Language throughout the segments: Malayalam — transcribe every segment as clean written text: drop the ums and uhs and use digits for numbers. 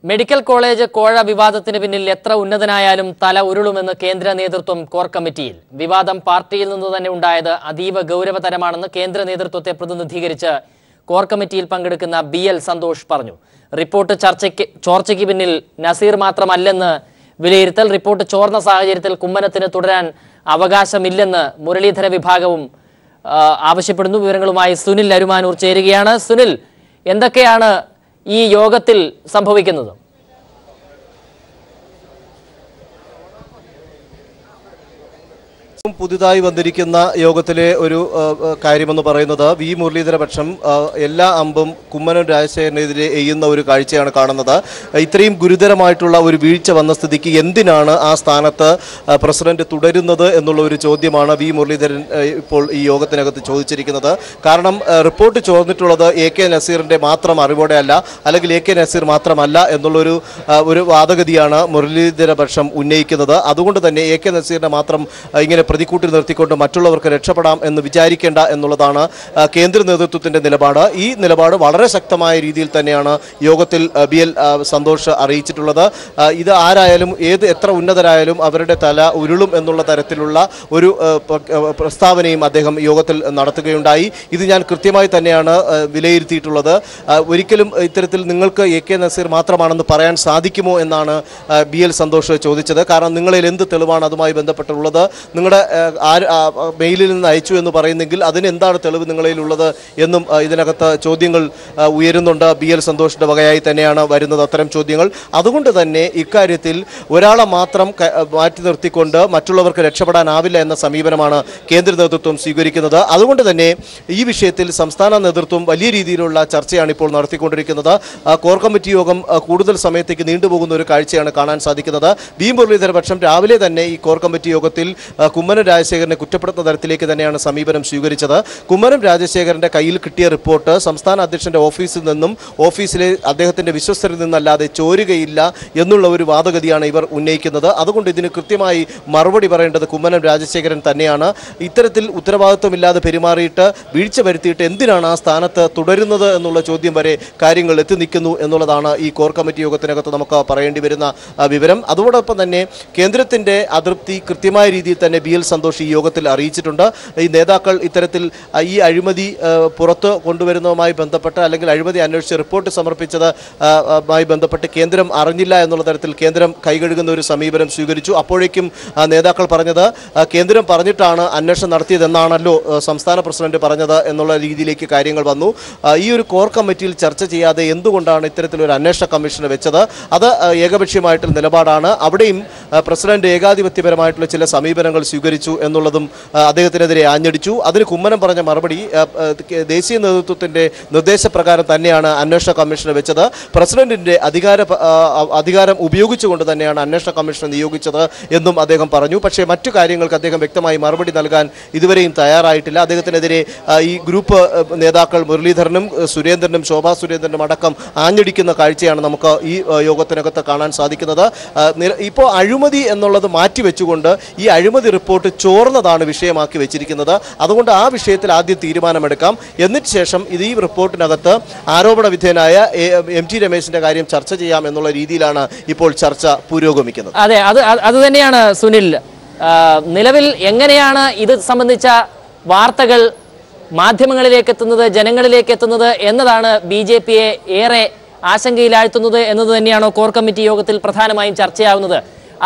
മെഡിക്കൽ കോളേജ് കോഴ വിവാദത്തിന് പിന്നിൽ എത്ര ഉന്നതനായാലും തല ഉരുളുമെന്ന് കേന്ദ്ര നേതൃത്വം കോർ കമ്മിറ്റിയിൽ. വിവാദം പാർട്ടിയിൽ നിന്ന് തന്നെ ഉണ്ടായത് അതീവ ഗൗരവതരമാണെന്ന് കേന്ദ്ര നേതൃത്വത്തെ പ്രതിനിധീകരിച്ച് കോർ കമ്മിറ്റിയിൽ പങ്കെടുക്കുന്ന BL സന്തോഷ് പറഞ്ഞു. റിപ്പോർട്ട് ചോർച്ചയ്ക്ക് പിന്നിൽ നസീർ മാത്രമല്ലെന്ന് വിലയിരുത്തൽ. റിപ്പോർട്ട് ചോർന്ന സാഹചര്യത്തിൽ കുമ്മനത്തിന് തുടരാൻ അവകാശമില്ലെന്ന് മുരളീധര വിഭാഗവും ആവശ്യപ്പെടുന്നു. വിവരങ്ങളുമായി സുനിൽ അരുമാനൂർ ചേരുകയാണ്. സുനിൽ, എന്തൊക്കെയാണ് ഈ യോഗത്തിൽ സംഭവിക്കുന്നത്? പുതുതായി വന്നിരിക്കുന്ന യോഗത്തിലെ ഒരു കാര്യമെന്ന് പറയുന്നത് വി മുരളീധര പക്ഷം എല്ലാ അമ്പും കുമ്മനം രാജശേഖരനെതിരെ എയ്യുന്ന ഒരു കാഴ്ചയാണ് കാണുന്നത്. ഇത്രയും ഗുരുതരമായിട്ടുള്ള ഒരു വീഴ്ച വന്ന സ്ഥിതിക്ക് എന്തിനാണ് ആ സ്ഥാനത്ത് പ്രസിഡന്റ് തുടരുന്നത് എന്നുള്ള ഒരു ചോദ്യമാണ് വി മുരളീധരൻ ഇപ്പോൾ ഈ യോഗത്തിനകത്ത് ചോദിച്ചിരിക്കുന്നത്. കാരണം റിപ്പോർട്ട് ചോർന്നിട്ടുള്ളത് AK നസീറിന്റെ മാത്രം അറിവോടെ അല്ല, അല്ലെങ്കിൽ AK നസീർ മാത്രമല്ല എന്നുള്ളൊരു വാദഗതിയാണ് മുരളീധര പക്ഷം ഉന്നയിക്കുന്നത്. അതുകൊണ്ട് തന്നെ AK നസീറിനെ മാത്രം ഇങ്ങനെ പ്രതിക്കൂട്ടിൽ നിർത്തിക്കൊണ്ട് മറ്റുള്ളവർക്ക് രക്ഷപ്പെടാം എന്ന് വിചാരിക്കേണ്ട എന്നുള്ളതാണ് കേന്ദ്ര നേതൃത്വത്തിന്റെ നിലപാട്. ഈ നിലപാട് വളരെ ശക്തമായ രീതിയിൽ തന്നെയാണ് യോഗത്തിൽ BL സന്തോഷ് അറിയിച്ചിട്ടുള്ളത്. ഇത് ആരായാലും എത്ര ഉന്നതരായാലും അവരുടെ തല ഉരുളും എന്നുള്ള തരത്തിലുള്ള ഒരു പ്രസ്താവനയും അദ്ദേഹം യോഗത്തിൽ നടത്തുകയുണ്ടായി. ഇത് ഞാൻ കൃത്യമായി തന്നെയാണ് വിലയിരുത്തിയിട്ടുള്ളത്. ഒരിക്കലും ഇത്തരത്തിൽ നിങ്ങൾക്ക് AK നസീർ മാത്രമാണെന്ന് പറയാൻ സാധിക്കുമോ എന്നാണ് BL സന്തോഷ് ചോദിച്ചത്. കാരണം നിങ്ങളിൽ എന്ത് തെളിവാണ് അതുമായി ബന്ധപ്പെട്ടുള്ളത്? നിങ്ങളുടെ മെയിലിൽ നിന്ന് അയച്ചു എന്ന് പറയുന്നെങ്കിൽ അതിന് എന്താണ് തെളിവ് നിങ്ങളിലുള്ളത് എന്നും ഇതിനകത്ത് ചോദ്യങ്ങൾ ഉയരുന്നുണ്ട്. BL സന്തോഷിന്റെ വകയായി തന്നെയാണ് വരുന്നത് അത്തരം ചോദ്യങ്ങൾ. അതുകൊണ്ട് തന്നെ ഇക്കാര്യത്തിൽ ഒരാളെ മാത്രം മാറ്റി നിർത്തിക്കൊണ്ട് മറ്റുള്ളവർക്ക് രക്ഷപ്പെടാനാവില്ല എന്ന സമീപനമാണ് കേന്ദ്ര നേതൃത്വം സ്വീകരിക്കുന്നത്. അതുകൊണ്ട് തന്നെ ഈ വിഷയത്തിൽ സംസ്ഥാന നേതൃത്വം വലിയ രീതിയിലുള്ള ചർച്ചയാണ് ഇപ്പോൾ നടത്തിക്കൊണ്ടിരിക്കുന്നത്. കോർ കമ്മിറ്റി യോഗം കൂടുതൽ സമയത്തേക്ക് നീണ്ടുപോകുന്ന ഒരു കാഴ്ചയാണ് കാണാൻ സാധിക്കുന്നത്. വി മുരളീധര പക്ഷം രാവിലെ തന്നെ ഈ കോർ കമ്മിറ്റി യോഗത്തിൽ കുമ്മനം രാജശേഖരനെ കുറ്റപ്പെടുത്തുന്ന തരത്തിലേക്ക് തന്നെയാണ് സമീപനം സ്വീകരിച്ചത്. കുമ്മനം രാജശേഖരന്റെ കയ്യിൽ കിട്ടിയ റിപ്പോർട്ട് സംസ്ഥാന അധ്യക്ഷന്റെ ഓഫീസിൽ നിന്നും ഓഫീസിലെ അദ്ദേഹത്തിന്റെ വിശ്വസ്തരിൽ നിന്നല്ലാതെ ചോരുകയില്ല എന്നുള്ള ഒരു വാദഗതിയാണ് ഇവർ ഉന്നയിക്കുന്നത്. അതുകൊണ്ട് ഇതിന് കൃത്യമായി മറുപടി പറയേണ്ടത് കുമ്മനം രാജശേഖരൻ തന്നെയാണ്. ഇത്തരത്തിൽ ഉത്തരവാദിത്വമില്ലാതെ പെരുമാറിയിട്ട് വീഴ്ച വരുത്തിയിട്ട് എന്തിനാണ് ആ സ്ഥാനത്ത് തുടരുന്നത് എന്നുള്ള ചോദ്യം വരെ കാര്യങ്ങൾ എത്തി നിൽക്കുന്നു എന്നുള്ളതാണ് ഈ കോർ കമ്മിറ്റി യോഗത്തിനകത്ത് നമുക്ക് പറയേണ്ടി വരുന്ന വിവരം. അതോടൊപ്പം തന്നെ കേന്ദ്രത്തിന്റെ അതൃപ്തി കൃത്യമായ രീതിയിൽ തന്നെ BL സന്തോഷ് ഈ യോഗത്തിൽ അറിയിച്ചിട്ടുണ്ട്. ഈ നേതാക്കൾ ഇത്തരത്തിൽ ഈ അഴിമതി പുറത്ത് കൊണ്ടുവരുന്നതുമായി ബന്ധപ്പെട്ട് അല്ലെങ്കിൽ അഴിമതി അന്വേഷിച്ച് റിപ്പോർട്ട് സമർപ്പിച്ചതുമായി ബന്ധപ്പെട്ട് കേന്ദ്രം അറിഞ്ഞില്ല എന്നുള്ള തരത്തിൽ കേന്ദ്രം കൈകഴുകുന്ന ഒരു സമീപനം സ്വീകരിച്ചു. അപ്പോഴേക്കും നേതാക്കൾ പറഞ്ഞത് കേന്ദ്രം പറഞ്ഞിട്ടാണ് അന്വേഷണം നടത്തിയതെന്നാണല്ലോ സംസ്ഥാന പ്രസിഡന്റ് പറഞ്ഞത് എന്നുള്ള രീതിയിലേക്ക് കാര്യങ്ങൾ വന്നു. ഈ ഒരു കോർ കമ്മിറ്റിയിൽ ചർച്ച ചെയ്യാതെ എന്തുകൊണ്ടാണ് ഇത്തരത്തിലൊരു അന്വേഷണ കമ്മീഷനെ വെച്ചത്? അത് ഏകപക്ഷീയമായിട്ടുള്ള നിലപാടാണ്. അവിടെയും പ്രസിഡന്റ് ഏകാധിപത്യപരമായിട്ടുള്ള ചില സമീപനങ്ങൾ സ്വീകരിച്ചു എന്നുള്ളതും അദ്ദേഹത്തിനെതിരെ ആഞ്ഞടിച്ചു. അതിന് കുമ്മനം പറഞ്ഞ മറുപടി ദേശീയ നേതൃത്വത്തിന്റെ നിർദ്ദേശപ്രകാരം തന്നെയാണ് അന്വേഷണ കമ്മീഷനെ വെച്ചത്. പ്രസിഡന്റിന്റെ അധികാരം ഉപയോഗിച്ചുകൊണ്ട് തന്നെയാണ് അന്വേഷണ കമ്മീഷനെ നിയോഗിച്ചത് എന്നും അദ്ദേഹം പറഞ്ഞു. പക്ഷേ മറ്റു കാര്യങ്ങൾക്ക് അദ്ദേഹം വ്യക്തമായി മറുപടി നൽകാൻ ഇതുവരെയും തയ്യാറായിട്ടില്ല. അദ്ദേഹത്തിനെതിരെ ഈ ഗ്രൂപ്പ് നേതാക്കൾ മുരളീധരനും സുരേന്ദ്രനും ശോഭാ സുരേന്ദ്രനും അടക്കം ആഞ്ഞടിക്കുന്ന കാഴ്ചയാണ് നമുക്ക് ഈ യോഗത്തിനകത്ത് കാണാൻ സാധിക്കുന്നത്. ഇപ്പോൾ അഴിമതി എന്നുള്ളത് മാറ്റിവെച്ചുകൊണ്ട് ഈ അഴിമതി റിപ്പോർട്ട് ചോർന്നതാണ് വിഷയമാക്കി വെച്ചിരിക്കുന്നത്. അതുകൊണ്ട് ആ വിഷയത്തിൽ ആദ്യം തീരുമാനമെടുക്കാം. എന്നിട്ട് ശേഷം ഈ റിപ്പോർട്ടിനകത്ത് ആരോപണ വിധേയനായ MT രമേശിന്റെ കാര്യം ചർച്ച ചെയ്യാം എന്നുള്ള രീതിയിലാണ് ഇപ്പോൾ ചർച്ച പുരോഗമിക്കുന്നത്. അതെ, അത് തന്നെയാണ് സുനിൽ. നിലവിൽ എങ്ങനെയാണ് ഇത് സംബന്ധിച്ച വാർത്തകൾ മാധ്യമങ്ങളിലേക്ക് എത്തുന്നത്, ജനങ്ങളിലേക്ക് എത്തുന്നത് എന്നതാണ് BJPയെ ഏറെ ആശങ്കയിലാഴ്ത്തുന്നത് എന്നത് തന്നെയാണോ കോർ കമ്മിറ്റി യോഗത്തിൽ പ്രധാനമായും ചർച്ചയാവുന്നത്?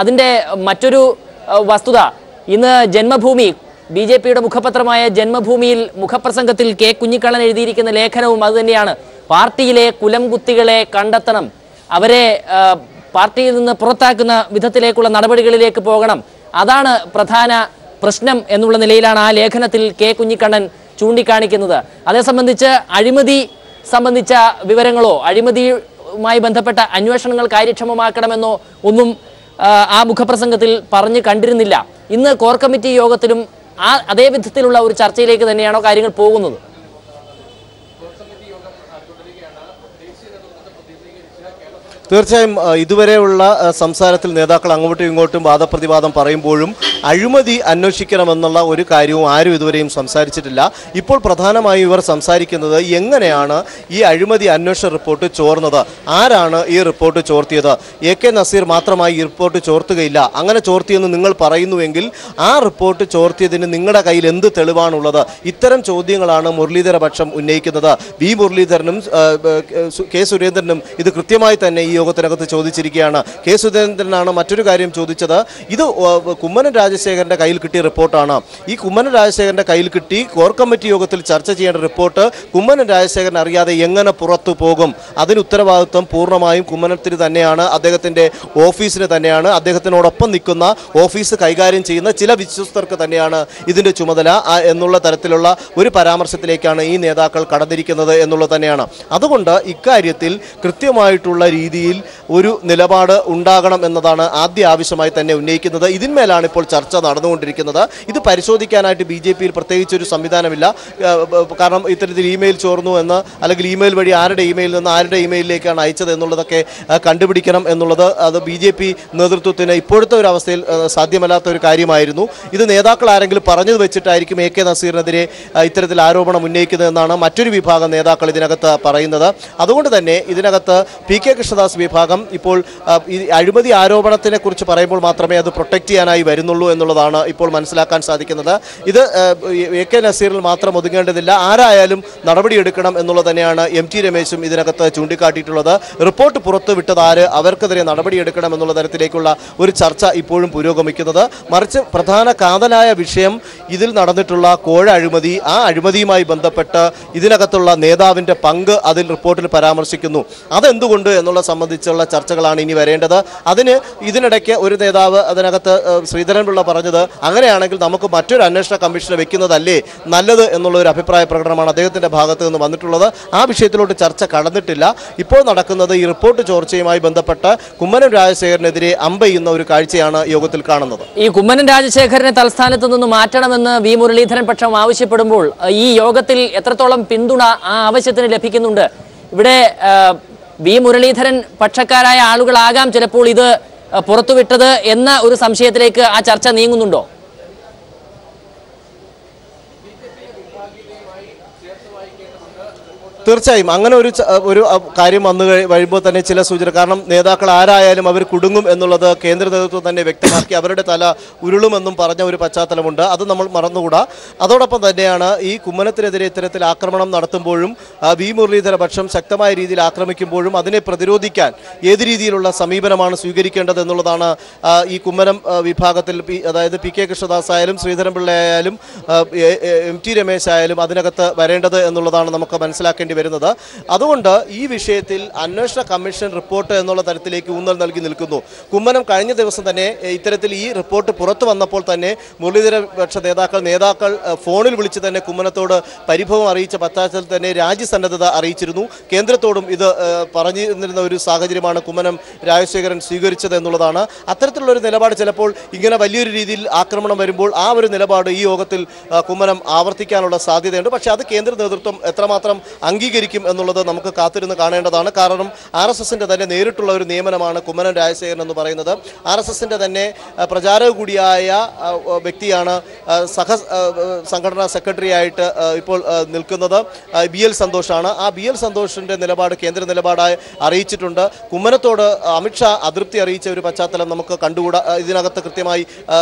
അതിന്റെ മറ്റൊരു വസ്തുത, ഇന്ന് ജന്മഭൂമി BJPയുടെ മുഖപത്രമായ ജന്മഭൂമിയിൽ മുഖപ്രസംഗത്തിൽ K കുഞ്ഞിക്കണ്ണൻ എഴുതിയിരിക്കുന്ന ലേഖനവും അതുതന്നെയാണ്. പാർട്ടിയിലെ കുലംകുത്തികളെ കണ്ടെത്തണം, അവരെ പാർട്ടിയിൽ നിന്ന് പുറത്താക്കുന്ന വിധത്തിലേക്കുള്ള നടപടികളിലേക്ക് പോകണം, അതാണ് പ്രധാന പ്രശ്നം എന്നുള്ള നിലയിലാണ് ആ ലേഖനത്തിൽ K കുഞ്ഞിക്കണ്ണൻ ചൂണ്ടിക്കാണിക്കുന്നത്. അതേ സംബന്ധിച്ച് അഴിമതി സംബന്ധിച്ച വിവരങ്ങളോ അഴിമതിയുമായി ബന്ധപ്പെട്ട അന്വേഷണങ്ങൾ കാര്യക്ഷമമാക്കണമെന്നോ ഒന്നും ആ മുഖപ്രസംഗത്തിൽ പറഞ്ഞു കണ്ടിരുന്നില്ല. ഇന്ന് കോർ കമ്മിറ്റി യോഗത്തിലും അതേ വിധത്തിലുള്ള ഒരു ചർച്ചയിലേക്ക് തന്നെയാണോ കാര്യങ്ങൾ പോകുന്നത്? തീർച്ചയായും ഇതുവരെയുള്ള സംസാരത്തിൽ നേതാക്കൾ അങ്ങോട്ടും ഇങ്ങോട്ടും വാദപ്രതിവാദം പറയുമ്പോഴും അഴിമതി അന്വേഷിക്കണമെന്നുള്ള ഒരു കാര്യവും ആരും ഇതുവരെയും സംസാരിച്ചിട്ടില്ല. ഇപ്പോൾ പ്രധാനമായും ഇവർ സംസാരിക്കുന്നത് എങ്ങനെയാണ് ഈ അഴിമതി അന്വേഷണ റിപ്പോർട്ട് ചോർന്നത്, ആരാണ് ഈ റിപ്പോർട്ട് ചോർത്തിയത്. AK നസീർ മാത്രമായി ഈ റിപ്പോർട്ട് ചോർത്തുകയില്ല. അങ്ങനെ ചോർത്തിയെന്ന് നിങ്ങൾ പറയുന്നുവെങ്കിൽ ആ റിപ്പോർട്ട് ചോർത്തിയതിന് നിങ്ങളുടെ കയ്യിൽ എന്ത് തെളിവാണുള്ളത്? ഇത്തരം ചോദ്യങ്ങളാണ് മുരളീധര പക്ഷം ഉന്നയിക്കുന്നത്. വി മുരളീധരനും കെ സുരേന്ദ്രനും ഇത് കൃത്യമായി തന്നെ ഈ യോഗത്തിനകത്ത് ചോദിച്ചിരിക്കുകയാണ്. കെ സുരേന്ദ്രനാണ് മറ്റൊരു കാര്യം ചോദിച്ചത്. ഇത് കുമ്മനം രാജശേഖരന്റെ കയ്യിൽ കിട്ടിയ റിപ്പോർട്ടാണ്. ഈ കുമ്മനം രാജശേഖരന്റെ കയ്യിൽ കിട്ടി കോർ കമ്മിറ്റി യോഗത്തിൽ ചർച്ച ചെയ്യേണ്ട റിപ്പോർട്ട് കുമ്മനം രാജശേഖരൻ അറിയാതെ എങ്ങനെ പുറത്തു പോകും? അതിന് ഉത്തരവാദിത്വം പൂർണ്ണമായും കുമ്മനത്തിന് തന്നെയാണ്, അദ്ദേഹത്തിന്റെ ഓഫീസിന് തന്നെയാണ്, അദ്ദേഹത്തിനോടൊപ്പം നിൽക്കുന്ന ഓഫീസ് കൈകാര്യം ചെയ്യുന്ന ചില വിശ്വസ്തർക്ക് തന്നെയാണ് ഇതിന്റെ ചുമതല എന്നുള്ള തരത്തിലുള്ള ഒരു പരാമർശത്തിലേക്കാണ് ഈ നേതാക്കൾ കടന്നിരിക്കുന്നത് എന്നുള്ളത് തന്നെയാണ്. അതുകൊണ്ട് ഇക്കാര്യത്തിൽ കൃത്യമായിട്ടുള്ള രീതിയിൽ ഒരു നിലപാട് ഉണ്ടാകണം എന്നതാണ് ആദ്യ ആവശ്യമായി തന്നെ ഉന്നയിക്കുന്നത്. ഇതിന്മേലാണ് ഇപ്പോൾ ചർച്ച നടന്നുകൊണ്ടിരിക്കുന്നത്. ഇത് പരിശോധിക്കാനായിട്ട് BJPയിൽ പ്രത്യേകിച്ച് ഒരു സംവിധാനമില്ല. കാരണം ഇത്തരത്തിൽ ഇമെയിൽ ചോർന്നു എന്ന്, അല്ലെങ്കിൽ ഇമെയിൽ വഴി ആരുടെ ഇമെയിൽ നിന്ന് ആരുടെ ഇമെയിലിലേക്കാണ് അയച്ചത് എന്നുള്ളതൊക്കെ കണ്ടുപിടിക്കണം എന്നുള്ളത് അത് BJP നേതൃത്വത്തിന് ഇപ്പോഴത്തെ ഒരു അവസ്ഥയിൽ സാധ്യമല്ലാത്ത ഒരു കാര്യമായിരുന്നു. ഇത് നേതാക്കൾ ആരെങ്കിലും പറഞ്ഞത് വെച്ചിട്ടായിരിക്കും AK നസീറിനെതിരെ ഇത്തരത്തിൽ ആരോപണം ഉന്നയിക്കുന്നതെന്നാണ് മറ്റൊരു വിഭാഗം നേതാക്കൾ ഇതിനകത്ത് പറയുന്നത്. അതുകൊണ്ട് തന്നെ ഇതിനകത്ത് PK കൃഷ്ണദാസ് വിഭാഗം ഇപ്പോൾ ഈ അഴിമതി ആരോപണത്തിനെ കുറിച്ച് പറയുമ്പോൾ മാത്രമേ അത് പ്രൊട്ടക്ട് ചെയ്യാനായി വരുന്നുള്ളൂ എന്നുള്ളതാണ് ഇപ്പോൾ മനസ്സിലാക്കാൻ സാധിക്കുന്നത്. ഇത് AK നസീറിൽ മാത്രം ഒതുങ്ങേണ്ടതില്ല, ആരായാലും നടപടിയെടുക്കണം എന്നുള്ളത് തന്നെയാണ് MT രമേശും ഇതിനകത്ത് ചൂണ്ടിക്കാട്ടിയിട്ടുള്ളത്. റിപ്പോർട്ട് പുറത്തു വിട്ടത് ആര്, അവർക്കെതിരെ നടപടിയെടുക്കണം എന്നുള്ള തരത്തിലേക്കുള്ള ഒരു ചർച്ച ഇപ്പോഴും പുരോഗമിക്കുന്നത്. മറിച്ച് പ്രധാന കാതലായ വിഷയം ഇതിൽ നടന്നിട്ടുള്ള കോഴ അഴിമതി, ആ അഴിമതിയുമായി ബന്ധപ്പെട്ട് ഇതിനകത്തുള്ള നേതാവിൻ്റെ പങ്ക് അതിൽ റിപ്പോർട്ടിൽ പരാമർശിക്കുന്നു. അതെന്തുകൊണ്ട് എന്നുള്ള സംബന്ധിച്ചുള്ള ചർച്ചകളാണ് ഇനി വരേണ്ടത്. ഇതിനിടയ്ക്ക് ഒരു നേതാവ് അതിനകത്ത് ശ്രീധരൻപിള്ള പറഞ്ഞത് അങ്ങനെയാണെങ്കിൽ നമുക്ക് മറ്റൊരു അന്വേഷണ കമ്മീഷനെ വെക്കുന്നതല്ലേ നല്ലത് എന്നുള്ള ഒരു അഭിപ്രായ പ്രകടനമാണ് അദ്ദേഹത്തിൻ്റെ ഭാഗത്ത് നിന്ന് വന്നിട്ടുള്ളത്. ആ വിഷയത്തിലോട്ട് ചർച്ച കടന്നിട്ടില്ല. ഇപ്പോൾ നടക്കുന്നത് ഈ റിപ്പോർട്ട് ചോർച്ചയുമായി ബന്ധപ്പെട്ട് കുമ്മനം രാജശേഖരനെതിരെ അമ്പെയ്യുന്ന ഒരു കാഴ്ചയാണ് യോഗത്തിൽ കാണുന്നത്. ഈ കുമ്മനം രാജശേഖരനെ തൽസ്ഥാനത്ത് നിന്ന് മാറ്റണമെന്ന് വി മുരളീധരൻ പക്ഷം ആവശ്യപ്പെടുമ്പോൾ ഈ യോഗത്തിൽ എത്രത്തോളം പിന്തുണ ആ ആവശ്യത്തിന് ലഭിക്കുന്നുണ്ട്? ഇവിടെ വി മുരളീധരൻ പക്ഷക്കാരായ ആളുകളാകാം ചിലപ്പോൾ ഇത് പുറത്തുവിട്ടത് എന്ന ഒരു സംശയത്തിലേക്ക് ആ ചർച്ച നീങ്ങുന്നുണ്ടോ? തീർച്ചയായും അങ്ങനെ ഒരു കാര്യം വന്നു കഴിയുമ്പോൾ തന്നെ ചില സൂചന, കാരണം നേതാക്കൾ ആരായാലും അവർ കുടുങ്ങും എന്നുള്ളത് കേന്ദ്ര നേതൃത്വം തന്നെ വ്യക്തമാക്കി അവരുടെ തല ഉരുളുമെന്നും പറഞ്ഞ ഒരു പശ്ചാത്തലമുണ്ട്. അത് നമ്മൾ മറന്നുകൂടാ. അതോടൊപ്പം തന്നെയാണ് ഈ കുമ്മനത്തിനെതിരെ ഇത്തരത്തിൽ ആക്രമണം നടത്തുമ്പോഴും വി മുരളീധര പക്ഷം ശക്തമായ രീതിയിൽ ആക്രമിക്കുമ്പോഴും അതിനെ പ്രതിരോധിക്കാൻ ഏത് രീതിയിലുള്ള സമീപനമാണ് സ്വീകരിക്കേണ്ടത് എന്നുള്ളതാണ് ഈ കുമ്മനം വിഭാഗത്തിൽ, അതായത് PK കൃഷ്ണദാസ് ആയാലും ശ്രീധരൻപിള്ള ആയാലും MT രമേശ് ആയാലും അതിനകത്ത് വരേണ്ടത് എന്നുള്ളതാണ് നമുക്ക് മനസ്സിലാക്കേണ്ടത് വരുന്നത്. അതുകൊണ്ട് ഈ വിഷയത്തിൽ അന്വേഷണ കമ്മീഷൻ റിപ്പോർട്ട് എന്നുള്ള തരത്തിലേക്ക് ഊന്നൽ നൽകി നിൽക്കുന്നു. കുമ്മനം കഴിഞ്ഞ ദിവസം തന്നെ ഇത്തരത്തിൽ ഈ റിപ്പോർട്ട് പുറത്തു വന്നപ്പോൾ തന്നെ മുരളീധര പക്ഷ നേതാക്കൾ ഫോണിൽ വിളിച്ച് തന്നെ കുമ്മനത്തോട് പരിഭവം അറിയിച്ച പശ്ചാത്തലത്തിൽ തന്നെ രാജ്യസന്നദ്ധത അറിയിച്ചിരുന്നു. കേന്ദ്രത്തോടും ഇത് പറഞ്ഞിരുന്ന ഒരു സാഹചര്യമാണ് കുമ്മനം രാജശേഖരൻ സ്വീകരിച്ചത് എന്നുള്ളതാണ്. അത്തരത്തിലുള്ളൊരു നിലപാട് ചിലപ്പോൾ ഇങ്ങനെ വലിയൊരു രീതിയിൽ ആക്രമണം വരുമ്പോൾ ആ ഒരു നിലപാട് ഈ യോഗത്തിൽ കുമ്മനം ആവർത്തിക്കാനുള്ള സാധ്യതയുണ്ട്. പക്ഷേ അത് കേന്ദ്ര നേതൃത്വം എത്രമാത്രം അംഗീകരിക്കും എന്നുള്ളത് നമുക്ക് കാത്തിരുന്ന് കാണേണ്ടതാണ്. കാരണം RSSന്റെ തന്നെ നേരിട്ടുള്ള ഒരു നിയമനമാണ് കുമ്മനം രാജശേഖരൻ എന്ന് പറയുന്നത്. RSSന്റെ തന്നെ പ്രചാരക കൂടിയായ വ്യക്തിയാണ് സംഘടനാ സെക്രട്ടറി ആയിട്ട് ഇപ്പോൾ നിൽക്കുന്നത് BL സന്തോഷാണ്. ആ BL സന്തോഷിന്റെ നിലപാട് കേന്ദ്ര നിലപാടായി അറിയിച്ചിട്ടുണ്ട്. കുമ്മനത്തോട് അമിത്ഷാ അതൃപ്തി അറിയിച്ച ഒരു പശ്ചാത്തലം നമുക്ക് കണ്ടുകൂടാ. ഇതിനകത്ത് കൃത്യമായി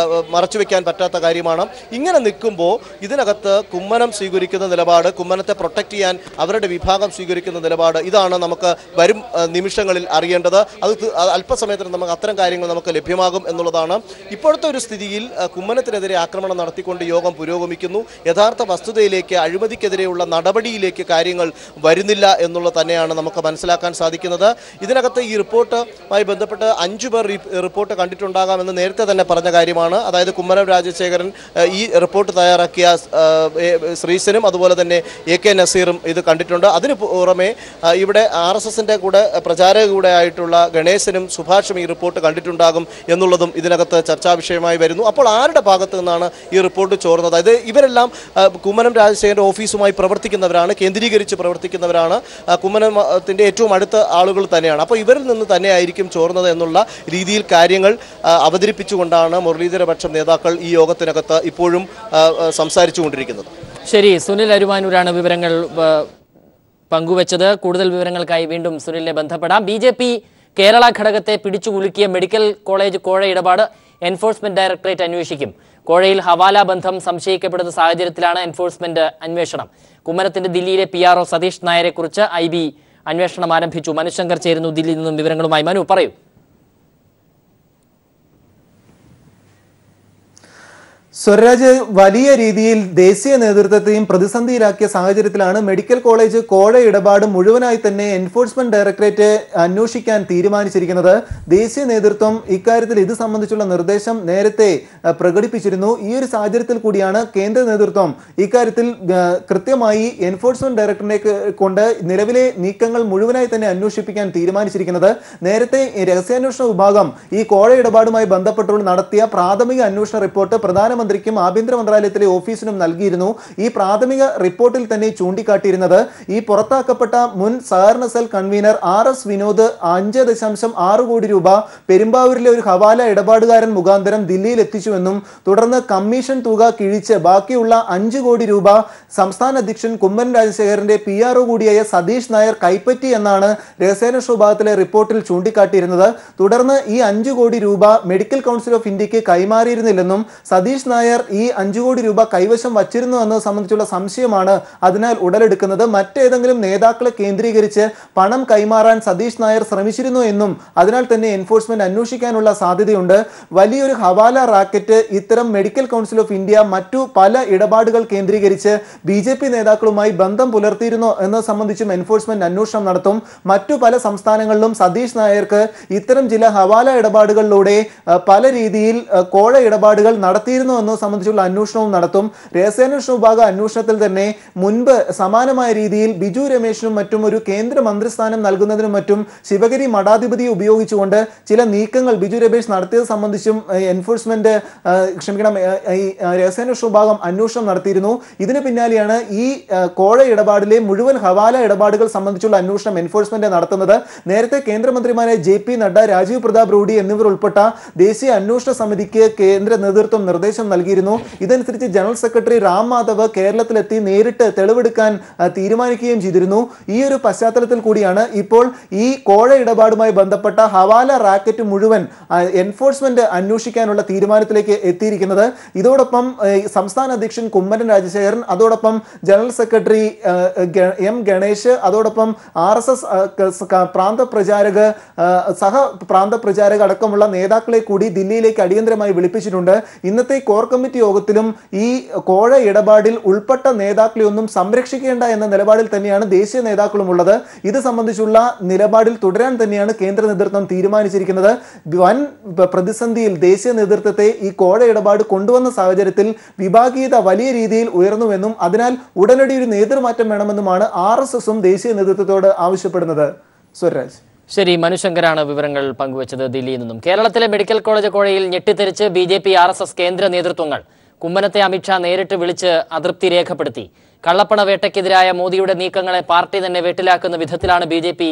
മറച്ചുവെക്കാൻ പറ്റാത്ത കാര്യമാണ്. ഇങ്ങനെ നിൽക്കുമ്പോൾ ഇതിനകത്ത് കുമ്മനം സ്വീകരിക്കുന്ന നിലപാട്, കുമ്മനത്തെ പ്രൊട്ടക്ട് ചെയ്യാൻ അവരുടെ വിഭാഗം സ്വീകരിക്കുന്ന നിലപാട്, ഇതാണ് നമുക്ക് വരും നിമിഷങ്ങളിൽ അറിയേണ്ടത്. അത് അല്പസമയത്തിന് നമുക്ക് അത്തരം കാര്യങ്ങൾ നമുക്ക് ലഭ്യമാകും എന്നുള്ളതാണ്. ഇപ്പോഴത്തെ ഒരു സ്ഥിതിയിൽ കുമ്മനത്തിനെതിരെ ആക്രമണം നടത്തിക്കൊണ്ട് യോഗം പുരോഗമിക്കുന്നു. യഥാർത്ഥ വസ്തുതയിലേക്ക്, അഴിമതിക്കെതിരെയുള്ള നടപടിയിലേക്ക് കാര്യങ്ങൾ വരുന്നില്ല എന്നുള്ളത് തന്നെയാണ് നമുക്ക് മനസ്സിലാക്കാൻ സാധിക്കുന്നത്. ഇതിനകത്ത് ഈ റിപ്പോർട്ടുമായി ബന്ധപ്പെട്ട് 5 പേർ റിപ്പോർട്ട് കണ്ടിട്ടുണ്ടാകാമെന്ന് നേരത്തെ തന്നെ പറഞ്ഞ കാര്യമാണ്. അതായത് കുമ്മനം രാജശേഖരൻ ഈ റിപ്പോർട്ട് തയ്യാറാക്കിയ ശ്രീശനും അതുപോലെ തന്നെ AK നസീറും ഇത് കണ്ടിട്ടുണ്ട്. പറയുന്നുണ്ട്. അതിന് പുറമെ ഇവിടെ RSSന്റെ കൂടെ പ്രചാരക കൂടെ ആയിട്ടുള്ള ഗണേശനും സുഭാഷും ഈ റിപ്പോർട്ട് കണ്ടിട്ടുണ്ടാകും എന്നുള്ളതും ഇതിനകത്ത് ചർച്ചാ വിഷയമായി വരുന്നു. അപ്പോൾ ആരുടെ ഭാഗത്തു നിന്നാണ് ഈ റിപ്പോർട്ട് ചോർന്നത്? അതായത് ഇവരെല്ലാം കുമ്മനം രാജശേഖരന്റെ ഓഫീസുമായി പ്രവർത്തിക്കുന്നവരാണ്, കേന്ദ്രീകരിച്ച് പ്രവർത്തിക്കുന്നവരാണ്, കുമ്മനത്തിന്റെ ഏറ്റവും അടുത്ത ആളുകൾ തന്നെയാണ്. അപ്പോൾ ഇവരിൽ നിന്ന് തന്നെയായിരിക്കും ചോർന്നത് എന്നുള്ള രീതിയിൽ കാര്യങ്ങൾ അവതരിപ്പിച്ചുകൊണ്ടാണ് മുരളീധരപക്ഷം നേതാക്കൾ ഈ യോഗത്തിനകത്ത് ഇപ്പോഴും സംസാരിച്ചുകൊണ്ടിരിക്കുന്നത്. ശരി, സുനിൽ അരുമാനൂരാണ് വിവരങ്ങൾ പങ്കുവച്ചത്. കൂടുതൽ വിവരങ്ങൾക്കായി വീണ്ടും സുനിലിനെ ബന്ധപ്പെടാം. BJP കേരള ഘടകത്തെ പിടിച്ചുകുലുക്കിയ മെഡിക്കൽ കോളേജ് കോഴ ഇടപാട് എൻഫോഴ്സ്മെന്റ് ഡയറക്ടറേറ്റ് അന്വേഷിക്കും. കോഴയിൽ ഹവാല ബന്ധം സംശയിക്കപ്പെടുന്ന സാഹചര്യത്തിലാണ് എൻഫോഴ്സ്മെന്റ് അന്വേഷണം. കുമ്മനത്തിന്റെ ദില്ലിയിലെ PRO സതീഷ് നായരെ കുറിച്ച് IB അന്വേഷണം ആരംഭിച്ചു. മനുശങ്കർ ചേരുന്നു ദില്ലിയിൽ നിന്നും വിവരങ്ങളുമായി. മനു, പറയൂ. സ്വരാജ്, വലിയ രീതിയിൽ ദേശീയ നേതൃത്വത്തെയും പ്രതിസന്ധിയിലാക്കിയ സാഹചര്യത്തിലാണ് മെഡിക്കൽ കോളേജ് കോഴ ഇടപാട് മുഴുവനായി തന്നെ എൻഫോഴ്സ്മെന്റ് ഡയറക്ടറേറ്റ് അന്വേഷിക്കാൻ തീരുമാനിച്ചിരിക്കുന്നത്. ദേശീയ നേതൃത്വം ഇക്കാര്യത്തിൽ ഇത് സംബന്ധിച്ചുള്ള നിർദ്ദേശം നേരത്തെ പ്രകടിപ്പിച്ചിരുന്നു. ഈ ഒരു സാഹചര്യത്തിൽ കൂടിയാണ് കേന്ദ്ര നേതൃത്വം ഇക്കാര്യത്തിൽ കൃത്യമായി എൻഫോഴ്സ്മെന്റ് ഡയറക്ടറിനെ കൊണ്ട് നിലവിലെ നീക്കങ്ങൾ മുഴുവനായി തന്നെ അന്വേഷിപ്പിക്കാൻ തീരുമാനിച്ചിരിക്കുന്നത്. നേരത്തെ രഹസ്യാന്വേഷണ വിഭാഗം ഈ കോഴ ഇടപാടുമായി ബന്ധപ്പെട്ടുള്ള നടത്തിയ പ്രാഥമിക അന്വേഷണ റിപ്പോർട്ട് പ്രധാനമന്ത്രിക്കും ആഭ്യന്തര മന്ത്രാലയത്തിലെ ഓഫീസിനും നൽകിയിരുന്നു. ഈ പ്രാഥമിക റിപ്പോർട്ടിൽ തന്നെ ചൂണ്ടിക്കാട്ടിയിരുന്നത് ഈ പുറത്താക്കപ്പെട്ട മുൻ സഹകരണ സെൽ കൺവീനർ RS വിനോദ് 5.6 കോടി രൂപ പെരുമ്പാവൂരിലെ ഒരു ഹവാല ഇടപാടുകാരൻ മുഖാന്തരം ദില്ലിയിൽ എത്തിച്ചുവെന്നും തുടർന്ന് കമ്മീഷൻ തുക കിഴിച്ച് ബാക്കിയുള്ള 5 കോടി രൂപ സംസ്ഥാന അധ്യക്ഷൻ കുമ്മനം രാജശേഖരന്റെ PRO കൂടിയായ സതീഷ് നായർ കൈപ്പറ്റി എന്നാണ് രഹസ്യാന്വേഷണ വിഭാഗത്തിലെ റിപ്പോർട്ടിൽ ചൂണ്ടിക്കാട്ടിയിരുന്നത്. തുടർന്ന് ഈ 5 കോടി രൂപ മെഡിക്കൽ കൗൺസിൽ ഓഫ് ഇന്ത്യക്ക് കൈമാറിയിരുന്നില്ലെന്നും സതീഷ് നായർ ഈ 5 കോടി രൂപ കൈവശം വച്ചിരുന്നു എന്നത് സംബന്ധിച്ചുള്ള സംശയമാണ് അതിനാൽ ഉടലെടുക്കുന്നത്. മറ്റേതെങ്കിലും നേതാക്കളെ കേന്ദ്രീകരിച്ച് പണം കൈമാറാൻ സതീഷ് നായർ ശ്രമിച്ചിരുന്നു എന്നും അതിനാൽ തന്നെ എൻഫോഴ്സ്മെന്റ് അന്വേഷിക്കാനുള്ള സാധ്യതയുണ്ട്. വലിയൊരു ഹവാല റാക്കറ്റ് ഇത്തരം മെഡിക്കൽ കൗൺസിൽ ഓഫ് ഇന്ത്യ മറ്റു പല ഇടപാടുകൾ കേന്ദ്രീകരിച്ച് BJP നേതാക്കളുമായി ബന്ധം പുലർത്തിയിരുന്നോ എന്നത് സംബന്ധിച്ചും എൻഫോഴ്സ്മെന്റ് അന്വേഷണം നടത്തും. മറ്റു പല സംസ്ഥാനങ്ങളിലും സതീഷ് നായർക്ക് ഇത്തരം ചില ഹവാല ഇടപാടുകളിലൂടെ പല രീതിയിൽ കോഴ ഇടപാടുകൾ നടത്തിയിരുന്നു എന്നത് സംബന്ധിച്ചുള്ള അന്വേഷണവും നടത്തും. രഹസ്യാന്വേഷണ വിഭാഗ അന്വേഷണത്തിൽ തന്നെ മുൻപ് സമാനമായ രീതിയിൽ ബിജു രമേശിനും മറ്റും ഒരു കേന്ദ്ര മന്ത്രിസ്ഥാനം നൽകുന്നതിനും മറ്റും ശിവഗിരി മഠാധിപതിയെ ഉപയോഗിച്ചുകൊണ്ട് ചില നീക്കങ്ങൾ ബിജു രമേശ് നടത്തിയത് സംബന്ധിച്ചും എൻഫോഴ്സ്മെന്റ് ഈ രഹസ്യാന്വേഷണ വിഭാഗം അന്വേഷണം നടത്തിയിരുന്നു. ഇതിന് പിന്നാലെയാണ് ഈ കോഴ ഇടപാടിലെ മുഴുവൻ ഹവാല ഇടപാടുകൾ സംബന്ധിച്ചുള്ള അന്വേഷണം എൻഫോഴ്സ്മെന്റ് നടത്തുന്നത്. നേരത്തെ കേന്ദ്രമന്ത്രിമാരായ JP നഡ്ഡ, രാജീവ് പ്രതാപ് റൂഡി എന്നിവർ ഉൾപ്പെട്ട ദേശീയ അന്വേഷണ സമിതിക്ക് കേന്ദ്ര നേതൃത്വം നിർദ്ദേശം നൽകിയിരുന്നു. ഇതനുസരിച്ച് ജനറൽ സെക്രട്ടറി രാം മാധവ് കേരളത്തിലെത്തി നേരിട്ട് തെളിവെടുക്കാൻ തീരുമാനിക്കുകയും ചെയ്തിരുന്നു. ഈ ഒരു പശ്ചാത്തലത്തിൽ കൂടിയാണ് ഇപ്പോൾ ഈ കോഴ ഇടപാടുമായി ബന്ധപ്പെട്ട ഹവാല റാക്കറ്റ് മുഴുവൻ എൻഫോഴ്സ്മെന്റ് അന്വേഷിക്കാനുള്ള തീരുമാനത്തിലേക്ക് എത്തിയിരിക്കുന്നത്. ഇതോടൊപ്പം സംസ്ഥാന അധ്യക്ഷൻ കുമ്മനം രാജശേഖരൻ, അതോടൊപ്പം ജനറൽ സെക്രട്ടറി M ഗണേഷ്, അതോടൊപ്പം RSS പ്രാന്ത പ്രചാരക അടക്കമുള്ള നേതാക്കളെ കൂടി ദില്ലിയിലേക്ക് അടിയന്തരമായി വിളിപ്പിച്ചിട്ടുണ്ട്. ഇന്നത്തെ കോർ കമ്മിറ്റി യോഗത്തിലും ഈ കോഴ ഇടപാടിൽ ഉൾപ്പെട്ട നേതാക്കളെ ഒന്നും സംരക്ഷിക്കേണ്ട എന്ന നിലപാടിൽ തന്നെയാണ് ദേശീയ നേതാക്കളും ഉള്ളത്. ഇത് സംബന്ധിച്ചുള്ള നിലപാടിൽ തുടരാൻ തന്നെയാണ് കേന്ദ്ര നേതൃത്വം തീരുമാനിച്ചിരിക്കുന്നത്. വൻ പ്രതിസന്ധിയിൽ ദേശീയ നേതൃത്വത്തെ ഈ കോഴ ഇടപാട് കൊണ്ടുവന്ന സാഹചര്യത്തിൽ വിഭാഗീയത വലിയ രീതിയിൽ ഉയർന്നുവെന്നും അതിനാൽ ഉടനടി ഒരു നേതൃമാറ്റം വേണമെന്നുമാണ് RSSും ദേശീയ നേതൃത്വത്തോട് ആവശ്യപ്പെടുന്നത്. സ്വരാജ്. ശരി, മനുശങ്കരാണ് വിവരങ്ങൾ പങ്കുവച്ചത് ദില്ലിയിൽ നിന്നും. കേരളത്തിലെ മെഡിക്കൽ കോളേജ് കോഴയിൽ ഞെട്ടിത്തെറിച്ച് BJP RSS കേന്ദ്ര നേതൃത്വങ്ങൾ. കുമ്മനത്തെ അമിത്ഷാ നേരിട്ട് വിളിച്ച് അതൃപ്തി രേഖപ്പെടുത്തി. കള്ളപ്പണ വേട്ടയ്ക്കെതിരായ മോദിയുടെ നീക്കങ്ങളെ പാർട്ടി തന്നെ വെട്ടിലാക്കുന്ന വിധത്തിലാണ് BJP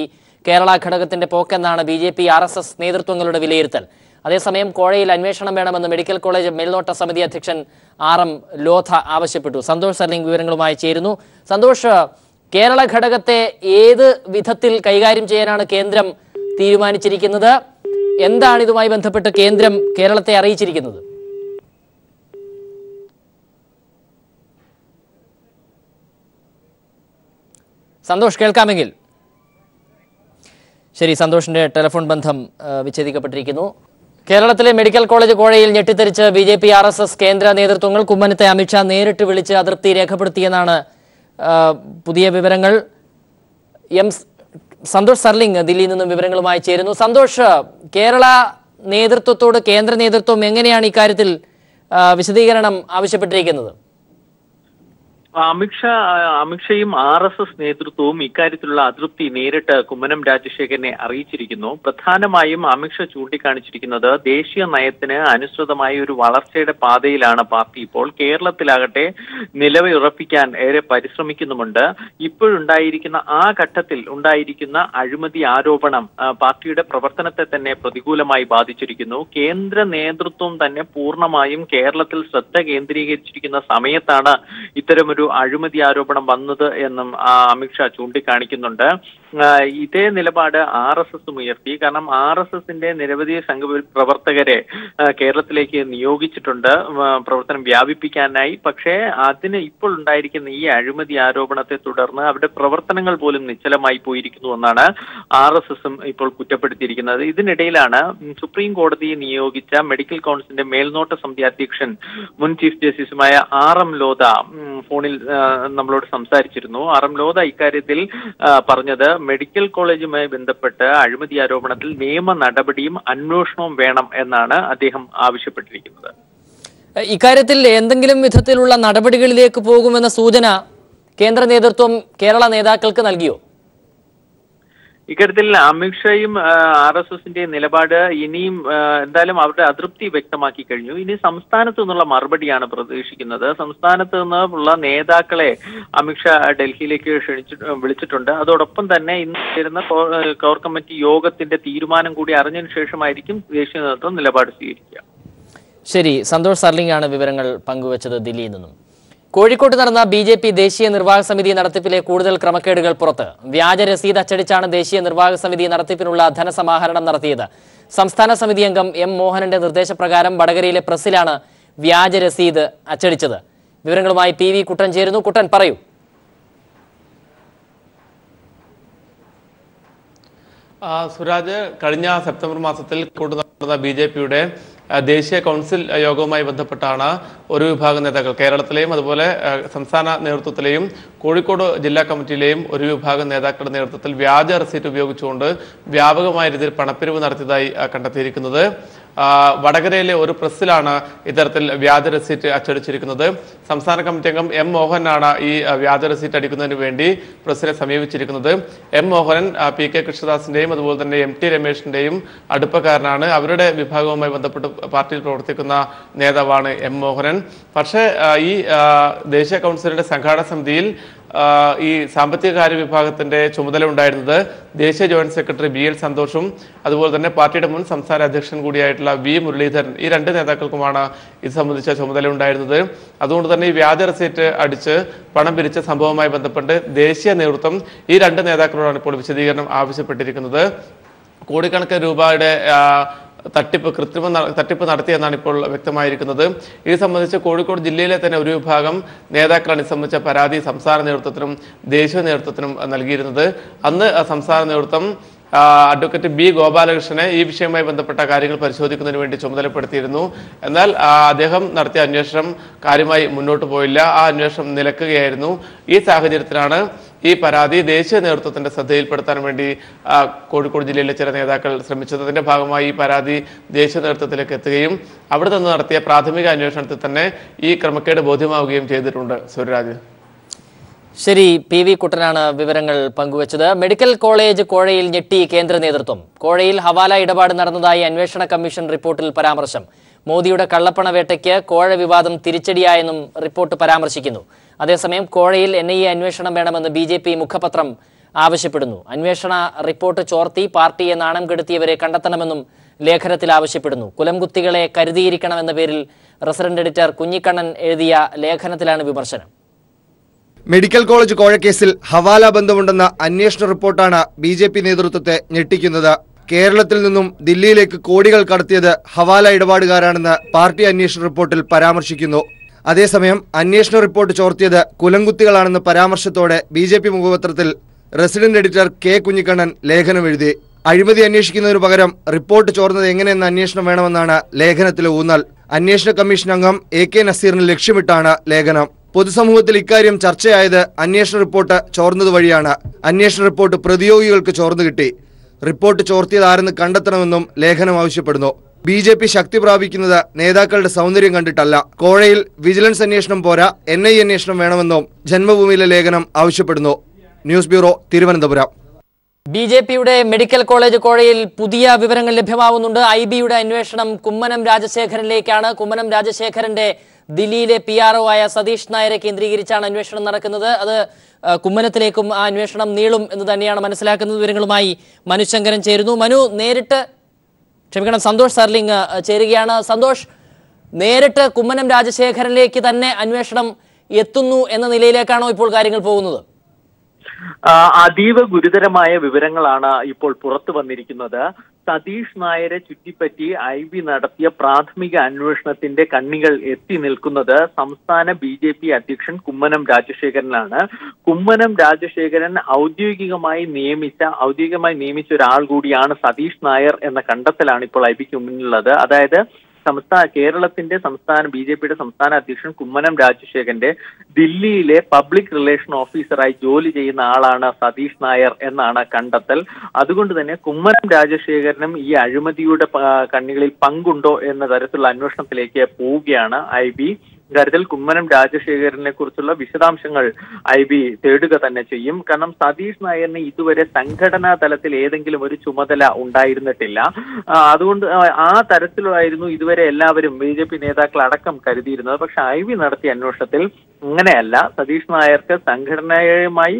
കേരള ഘടകത്തിന്റെ പോക്കെന്നാണ് BJP RSS നേതൃത്വങ്ങളുടെ വിലയിരുത്തൽ. അതേസമയം കോഴയിൽ അന്വേഷണം വേണമെന്ന് മെഡിക്കൽ കോളേജ് മേൽനോട്ട സമിതി അധ്യക്ഷൻ RM ലോധ ആവശ്യപ്പെട്ടു. സന്തോഷ് സർലിംഗ് വിവരങ്ങളുമായി ചേരുന്നു. സന്തോഷ്, കേരള ഘടകത്തെ ഏത് വിധത്തിൽ കൈകാര്യം ചെയ്യാനാണ് കേന്ദ്രം തീരുമാനിച്ചിരിക്കുന്നത്? എന്താണ് ഇതുമായി ബന്ധപ്പെട്ട് കേന്ദ്രം കേരളത്തെ അറിയിച്ചിരിക്കുന്നത്? സന്തോഷ്, കേൾക്കാമെങ്കിൽ. ശരി, സന്തോഷിന്റെ ടെലിഫോൺ ബന്ധം വിച്ഛേദിക്കപ്പെട്ടിരിക്കുന്നു. കേരളത്തിലെ മെഡിക്കൽ കോളേജ് കോഴയിൽ ഞെട്ടിത്തെറിച്ച് BJP RSS കേന്ദ്ര നേതൃത്വങ്ങൾ. കുമ്മനത്തെ അമിത്ഷാ നേരിട്ട് വിളിച്ച് അതൃപ്തി രേഖപ്പെടുത്തിയെന്നാണ് പുതിയ വിവരങ്ങൾ. സന്തോഷ് സർലിംഗ് ദില്ലിയിൽ നിന്നും വിവരങ്ങളുമായി ചേരുന്നു. സന്തോഷ്, കേരള നേതൃത്വത്തോട് കേന്ദ്ര നേതൃത്വം എങ്ങനെയാണ് ഇക്കാര്യത്തിൽ വിശദീകരണം ആവശ്യപ്പെട്ടിരിക്കുന്നത്? അമിത്ഷയും RSS നേതൃത്വവും ഇക്കാര്യത്തിലുള്ള അതൃപ്തി നേരിട്ട് കുമ്മനം രാജശേഖരനെ അറിയിച്ചിരിക്കുന്നു. പ്രധാനമായും അമിത്ഷാ ചൂണ്ടിക്കാണിച്ചിരിക്കുന്നത് ദേശീയ നയത്തിന് അനുസൃതമായ ഒരു വളർച്ചയുടെ പാതയിലാണ് പാർട്ടി ഇപ്പോൾ. കേരളത്തിലാകട്ടെ നിലയുറപ്പിക്കാൻ ഏറെ പരിശ്രമിക്കുന്നുമുണ്ട്. ഇപ്പോഴുണ്ടായിരിക്കുന്ന ആ ഘട്ടത്തിൽ ഉണ്ടായിരിക്കുന്ന അഴിമതി ആരോപണം പാർട്ടിയുടെ പ്രവർത്തനത്തെ തന്നെ പ്രതികൂലമായി ബാധിച്ചിരിക്കുന്നു. കേന്ദ്ര നേതൃത്വം തന്നെ പൂർണ്ണമായും കേരളത്തിൽ ശ്രദ്ധ കേന്ദ്രീകരിച്ചിരിക്കുന്ന സമയത്താണ് ഇത്തരമൊരു അഴിമതി ആരോപണം വന്നത് എന്നും അമിത്ഷാ ചൂണ്ടിക്കാണിക്കുന്നുണ്ട്. ഇതേ നിലപാട് RSSും ഉയർത്തി. കാരണം RSSന്റെ നിരവധി സംഘപ്രവർത്തകരെ കേരളത്തിലേക്ക് നിയോഗിച്ചിട്ടുണ്ട് പ്രവർത്തനം വ്യാപിപ്പിക്കാനായി. പക്ഷേ അതിന് ഇപ്പോൾ ഉണ്ടായിരിക്കുന്ന ഈ അഴിമതി ആരോപണത്തെ തുടർന്ന് അവരുടെ പ്രവർത്തനങ്ങൾ പോലും നിശ്ചലമായി പോയിരിക്കുന്നു എന്നാണ് RSSും ഇപ്പോൾ കുറ്റപ്പെടുത്തിയിരിക്കുന്നത്. ഇതിനിടയിലാണ് സുപ്രീം കോടതി നിയോഗിച്ച മെഡിക്കൽ കൗൺസിലിന്റെ മേൽനോട്ട സമിതി അധ്യക്ഷൻ മുൻ ചീഫ് ജസ്റ്റിസുമായ RM ലോധ ഫോണിൽ നമ്മളോട് സംസാരിച്ചിരുന്നു. RM ലോധ ഇക്കാര്യത്തിൽ പറഞ്ഞത് മെഡിക്കൽ കോളേജുമായി ബന്ധപ്പെട്ട് അഴിമതി ആരോപണത്തിൽ നിയമ നടപടിയും അന്വേഷണവും വേണം എന്നാണ് അദ്ദേഹം ആവശ്യപ്പെട്ടിരിക്കുന്നത്. ഇക്കാര്യത്തിൽ എന്തെങ്കിലും വിധത്തിലുള്ള നടപടികളിലേക്ക് പോകുമെന്ന സൂചന കേന്ദ്ര നേതൃത്വം കേരള നേതാക്കൾക്ക് നൽകിയോ? ഇക്കാര്യത്തിൽ അമിത്ഷായും RSSന്റെ നിലപാട് ഇനിയും എന്തായാലും അവരുടെ അതൃപ്തി വ്യക്തമാക്കി കഴിഞ്ഞു. ഇനി സംസ്ഥാനത്ത് നിന്നുള്ള മറുപടിയാണ് പ്രതീക്ഷിക്കുന്നത്. സംസ്ഥാനത്ത് നിന്നുള്ള നേതാക്കളെ അമിത്ഷാ ഡൽഹിയിലേക്ക് വിളിച്ചിട്ടുണ്ട്. അതോടൊപ്പം തന്നെ ഇന്ന് ചേരുന്ന കോർ കമ്മിറ്റി യോഗത്തിന്റെ തീരുമാനം കൂടി അറിഞ്ഞതിന് ശേഷമായിരിക്കും ദേശീയ നേതൃത്വം നിലപാട് സ്വീകരിക്കുക. ശരി, സന്തോഷ് സർലിംഗ് ആണ് വിവരങ്ങൾ പങ്കുവച്ചത് ദില്ലിയിൽ നിന്നും. കോഴിക്കോട്ട് നടന്ന BJP ദേശീയ നിർവാഹക സമിതി നടത്തിപ്പിലെ കൂടുതൽ ക്രമക്കേടുകൾ പുറത്ത്. വ്യാജ രസീത് അച്ചടിച്ചാണ് ദേശീയ നിർവാഹക സമിതി നടത്തിപ്പിനുള്ള ധനസമാഹരണം നടത്തിയത്. സംസ്ഥാന സമിതി അംഗം M മോഹനന്റെ നിർദ്ദേശപ്രകാരം വടകരയിലെ പ്രസ്സിലാണ് വ്യാജ രസീത് അച്ചടിച്ചത്. വിവരങ്ങളുമായി PV കുട്ടൻ ചേരുന്നു. കുട്ടൻ, പറയൂ. സുരാജ്, കഴിഞ്ഞ സെപ്റ്റംബർ മാസത്തിൽ നടന്ന BJPയുടെ ദേശീയ കൗൺസിൽ യോഗവുമായി ബന്ധപ്പെട്ടാണ് ഒരു വിഭാഗം നേതാക്കൾ കേരളത്തിലെയും അതുപോലെ സംസ്ഥാന നേതൃത്വത്തിലെയും കോഴിക്കോട് ജില്ലാ കമ്മിറ്റിയിലെയും ഒരു വിഭാഗം നേതാക്കളുടെ നേതൃത്വത്തിൽ വ്യാജ റെസീറ്റ് ഉപയോഗിച്ചുകൊണ്ട് വ്യാപകമായ രീതിയിൽ പണപ്പിരിവ് നടത്തിയതായി കണ്ടെത്തിയിരിക്കുന്നത്. വടകരയിലെ ഒരു പ്രസ്സിലാണ് ഇത്തരത്തിൽ വ്യാജ റെസീറ്റ് അച്ചടിച്ചിരിക്കുന്നത്. സംസ്ഥാന കമ്മിറ്റി അംഗം M മോഹനാണ് ഈ വ്യാജ റെസീറ്റ് അടിക്കുന്നതിന് വേണ്ടി പ്രസ്സിനെ സമീപിച്ചിരിക്കുന്നത്. M മോഹനൻ PK കൃഷ്ണദാസിന്റെയും അതുപോലെ തന്നെ MT രമേശിന്റെയും അടുപ്പക്കാരനാണ്. അവരുടെ വിഭാഗവുമായി ബന്ധപ്പെട്ട് പാർട്ടിയിൽ പ്രവർത്തിക്കുന്ന നേതാവാണ് M മോഹനൻ. പക്ഷേ ഈ ദേശീയ കൗൺസിലിന്റെ സംഘാടക സമിതിയിൽ ഈ സാമ്പത്തിക കാര്യ വിഭാഗത്തിന്റെ ചുമതല ഉണ്ടായിരുന്നത് ദേശീയ ജോയിന്റ് സെക്രട്ടറി BL സന്തോഷും അതുപോലെ തന്നെ പാർട്ടിയുടെ മുൻ സംസ്ഥാന അധ്യക്ഷൻ കൂടിയായിട്ടുള്ള V മുരളീധരൻ, ഈ രണ്ട് നേതാക്കൾക്കുമാണ് ഇത് സംബന്ധിച്ച ചുമതല ഉണ്ടായിരുന്നത്. അതുകൊണ്ട് തന്നെ ഈ വ്യാജ റെസീറ്റ് അടിച്ച് പണം പിരിച്ച സംഭവവുമായി ബന്ധപ്പെട്ട് ദേശീയ നേതൃത്വം ഈ രണ്ട് നേതാക്കളോടാണ് ഇപ്പോൾ വിശദീകരണം ആവശ്യപ്പെട്ടിരിക്കുന്നത്. കോടിക്കണക്കിന് രൂപയുടെ തട്ടിപ്പ് നടത്തിയെന്നാണ് ഇപ്പോൾ വ്യക്തമായിരിക്കുന്നത്. ഇത് സംബന്ധിച്ച് കോഴിക്കോട് ജില്ലയിലെ തന്നെ ഒരു വിഭാഗം നേതാക്കളാണ് ഇത് സംബന്ധിച്ച പരാതി സംസ്ഥാന നേതൃത്വത്തിനും ദേശീയ നേതൃത്വത്തിനും നൽകിയിരുന്നത്. അന്ന് സംസ്ഥാന നേതൃത്വം അഡ്വക്കേറ്റ് B ഗോപാലകൃഷ്ണനെ ഈ വിഷയവുമായി ബന്ധപ്പെട്ട കാര്യങ്ങൾ പരിശോധിക്കുന്നതിന് വേണ്ടി ചുമതലപ്പെടുത്തിയിരുന്നു. എന്നാൽ അദ്ദേഹം നടത്തിയ അന്വേഷണം കാര്യമായി മുന്നോട്ട് പോയില്ല. ആ അന്വേഷണം നിലക്കുകയായിരുന്നു. ഈ സാഹചര്യത്തിലാണ് ഈ പരാതി ദേശീയ നേതൃത്വത്തിന്റെ ശ്രദ്ധയിൽപ്പെടുത്താൻ വേണ്ടി കോഴിക്കോട് ജില്ലയിലെ ചില നേതാക്കൾ ശ്രമിച്ചത്. അതിന്റെ ഭാഗമായി ഈ പരാതി ദേശീയ നേതൃത്വത്തിലേക്ക് എത്തുകയും അവിടെ നിന്ന് നടത്തിയ പ്രാഥമിക അന്വേഷണത്തിൽ തന്നെ ഈ ക്രമക്കേട് ബോധ്യമാവുകയും ചെയ്തിട്ടുണ്ട്. സൂര്യരാജ്. ശരി, PV കുട്ടനാണ് വിവരങ്ങൾ പങ്കുവച്ചത്. മെഡിക്കൽ കോളേജ് കോഴയിൽ ഞെട്ടി കേന്ദ്ര നേതൃത്വം. കോഴയിൽ ഹവാല ഇടപാട് നടന്നതായി അന്വേഷണ കമ്മീഷൻ റിപ്പോർട്ടിൽ പരാമർശം. മോദിയുടെ കള്ളപ്പണ വേട്ടയ്ക്ക് കോഴ വിവാദം തിരിച്ചടിയായെന്നും റിപ്പോർട്ട് പരാമർശിക്കുന്നു. അതേസമയം കോഴയിൽ NIA അന്വേഷണം വേണമെന്ന് BJP മുഖപത്രം ആവശ്യപ്പെടുന്നു. അന്വേഷണ റിപ്പോർട്ട് ചോർത്തി പാർട്ടിയെ നാണം കെടുത്തിയവരെ കണ്ടെത്തണമെന്നും ലേഖനത്തിൽ ആവശ്യപ്പെടുന്നു. കുലംകുത്തികളെ കരുതിയിരിക്കണമെന്ന പേരിൽ റെസിഡന്റ് എഡിറ്റർ കുഞ്ഞിക്കണ്ണൻ എഴുതിയ ലേഖനത്തിലാണ് വിമർശനം. മെഡിക്കൽ കോളേജ് കോഴക്കേസിൽ ഹവാല ബന്ധമുണ്ടെന്ന അന്വേഷണ റിപ്പോർട്ടാണ് BJP നേതൃത്വത്തെ ഞെട്ടിക്കുന്നത്. കേരളത്തിൽ നിന്നും ദില്ലിയിലേക്ക് കോടികൾ കടത്തിയത് ഹവാല ഇടപാടുകാരാണെന്ന് പാർട്ടി അന്വേഷണ റിപ്പോർട്ടിൽ പരാമർശിക്കുന്നു. അതേസമയം അന്വേഷണ റിപ്പോർട്ട് ചോർത്തിയത് കുലംകുത്തികളാണെന്ന പരാമർശത്തോടെ BJP മുഖപത്രത്തിൽ റെസിഡന്റ് എഡിറ്റർ K കുഞ്ഞിക്കണ്ണൻ ലേഖനം എഴുതി. അഴിമതി അന്വേഷിക്കുന്നതിനു പകരം റിപ്പോർട്ട് ചോർന്നത് എങ്ങനെയെന്ന അന്വേഷണം വേണമെന്നാണ് ലേഖനത്തിലെ ഊന്നൽ. അന്വേഷണ കമ്മീഷൻ അംഗം AK നസീറിനെ ലക്ഷ്യമിട്ടാണ് ലേഖനം. പൊതുസമൂഹത്തിൽ ഇക്കാര്യം ചർച്ചയായത് അന്വേഷണ റിപ്പോർട്ട് ചോർന്നത് വഴിയാണ്. അന്വേഷണ റിപ്പോർട്ട് പ്രതിയോഗികൾക്ക് ചോർന്നു കിട്ടി. റിപ്പോർട്ട് ചോർത്തിയത് ആരെന്ന് കണ്ടെത്തണമെന്നും ലേഖനം ആവശ്യപ്പെടുന്നു. BJP ശക്തി പ്രാപിക്കുന്നത് നേതാക്കളുടെ സൗന്ദര്യം കണ്ടിട്ടല്ല. കോഴയിൽ വിജിലൻസ് അന്വേഷണം പോരാ, NIA അന്വേഷണം വേണമെന്നും ജന്മഭൂമിയിലെ ലേഖനം ആവശ്യപ്പെടുന്നു. News bureau, Thiruvananthapuram. BJPയുടെ മെഡിക്കൽ കോളേജ് കോഴയിൽ പുതിയ വിവരങ്ങൾ ലഭ്യമാവുന്നുണ്ട്. IBയുടെ അന്വേഷണം കുമ്മനം രാജശേഖരനിലേക്കാണ്. കുമ്മനം രാജശേഖരന്റെ ദില്ലിയിലെ PRO ആയ സതീഷ് നായരെ കേന്ദ്രീകരിച്ചാണ് അന്വേഷണം നടക്കുന്നത്. അത് കുമ്മനത്തിലേക്കും ആ അന്വേഷണം നീളും എന്ന് തന്നെയാണ് മനസ്സിലാക്കുന്നത്. വിവരങ്ങളുമായി മനുശങ്കരൻ ചേരുന്നു. സന്തോഷ് സർലിംഗ് ചേരുകയാണ്. സന്തോഷ്, നേരിട്ട് കുമ്മനം രാജശേഖരനിലേക്ക് തന്നെ അന്വേഷണം എത്തുന്നു എന്ന നിലയിലേക്കാണോ ഇപ്പോൾ കാര്യങ്ങൾ പോകുന്നത്? അതീവ ഗുരുതരമായ വിവരങ്ങളാണ് ഇപ്പോൾ പുറത്തു വന്നിരിക്കുന്നത്. സതീഷ് നായരെ ചുറ്റിപ്പറ്റി IB നടത്തിയ പ്രാഥമിക അന്വേഷണത്തിന്റെ കണ്ണികൾ എത്തി നിൽക്കുന്നത് സംസ്ഥാന BJP അധ്യക്ഷൻ കുമ്മനം രാജശേഖരനാണ്. കുമ്മനം രാജശേഖരൻ ഔദ്യോഗികമായി നിയമിച്ച ഒരാൾ കൂടിയാണ് സതീഷ് നായർ എന്ന കണ്ടെത്തലാണ് ഇപ്പോൾ IBക്ക് മുന്നിലുള്ളത്. അതായത് കേരളത്തിന്റെ BJPയുടെ സംസ്ഥാന അധ്യക്ഷൻ കുമ്മനം രാജശേഖരന്റെ ദില്ലിയിലെ പബ്ലിക് റിലേഷൻ ഓഫീസറായി ജോലി ചെയ്യുന്ന ആളാണ് സതീഷ് നായർ എന്നാണ് കണ്ടെത്തൽ. അതുകൊണ്ട് തന്നെ കുമ്മനം രാജശേഖരനും ഈ അഴിമതിയുടെ കണ്ണികളിൽ പങ്കുണ്ടോ എന്ന തരത്തിലുള്ള അന്വേഷണത്തിലേക്ക് പോവുകയാണ് IB. ഇക്കാര്യത്തിൽ കുമ്മനം രാജശേഖരനെ കുറിച്ചുള്ള വിശദാംശങ്ങൾ IB തേടുക തന്നെ ചെയ്യും. കാരണം സതീഷ് നായറിന് ഇതുവരെ സംഘടനാ തലത്തിൽ ഏതെങ്കിലും ഒരു ചുമതല ഉണ്ടായിരുന്നിട്ടില്ല. അതുകൊണ്ട് ആ തരത്തിലായിരുന്നു ഇതുവരെ എല്ലാവരും BJP നേതാക്കൾ അടക്കം കരുതിയിരുന്നത്. പക്ഷെ IB നടത്തിയ അന്വേഷണത്തിൽ അങ്ങനെയല്ല. സതീഷ് നായർക്ക് സംഘടനയുമായി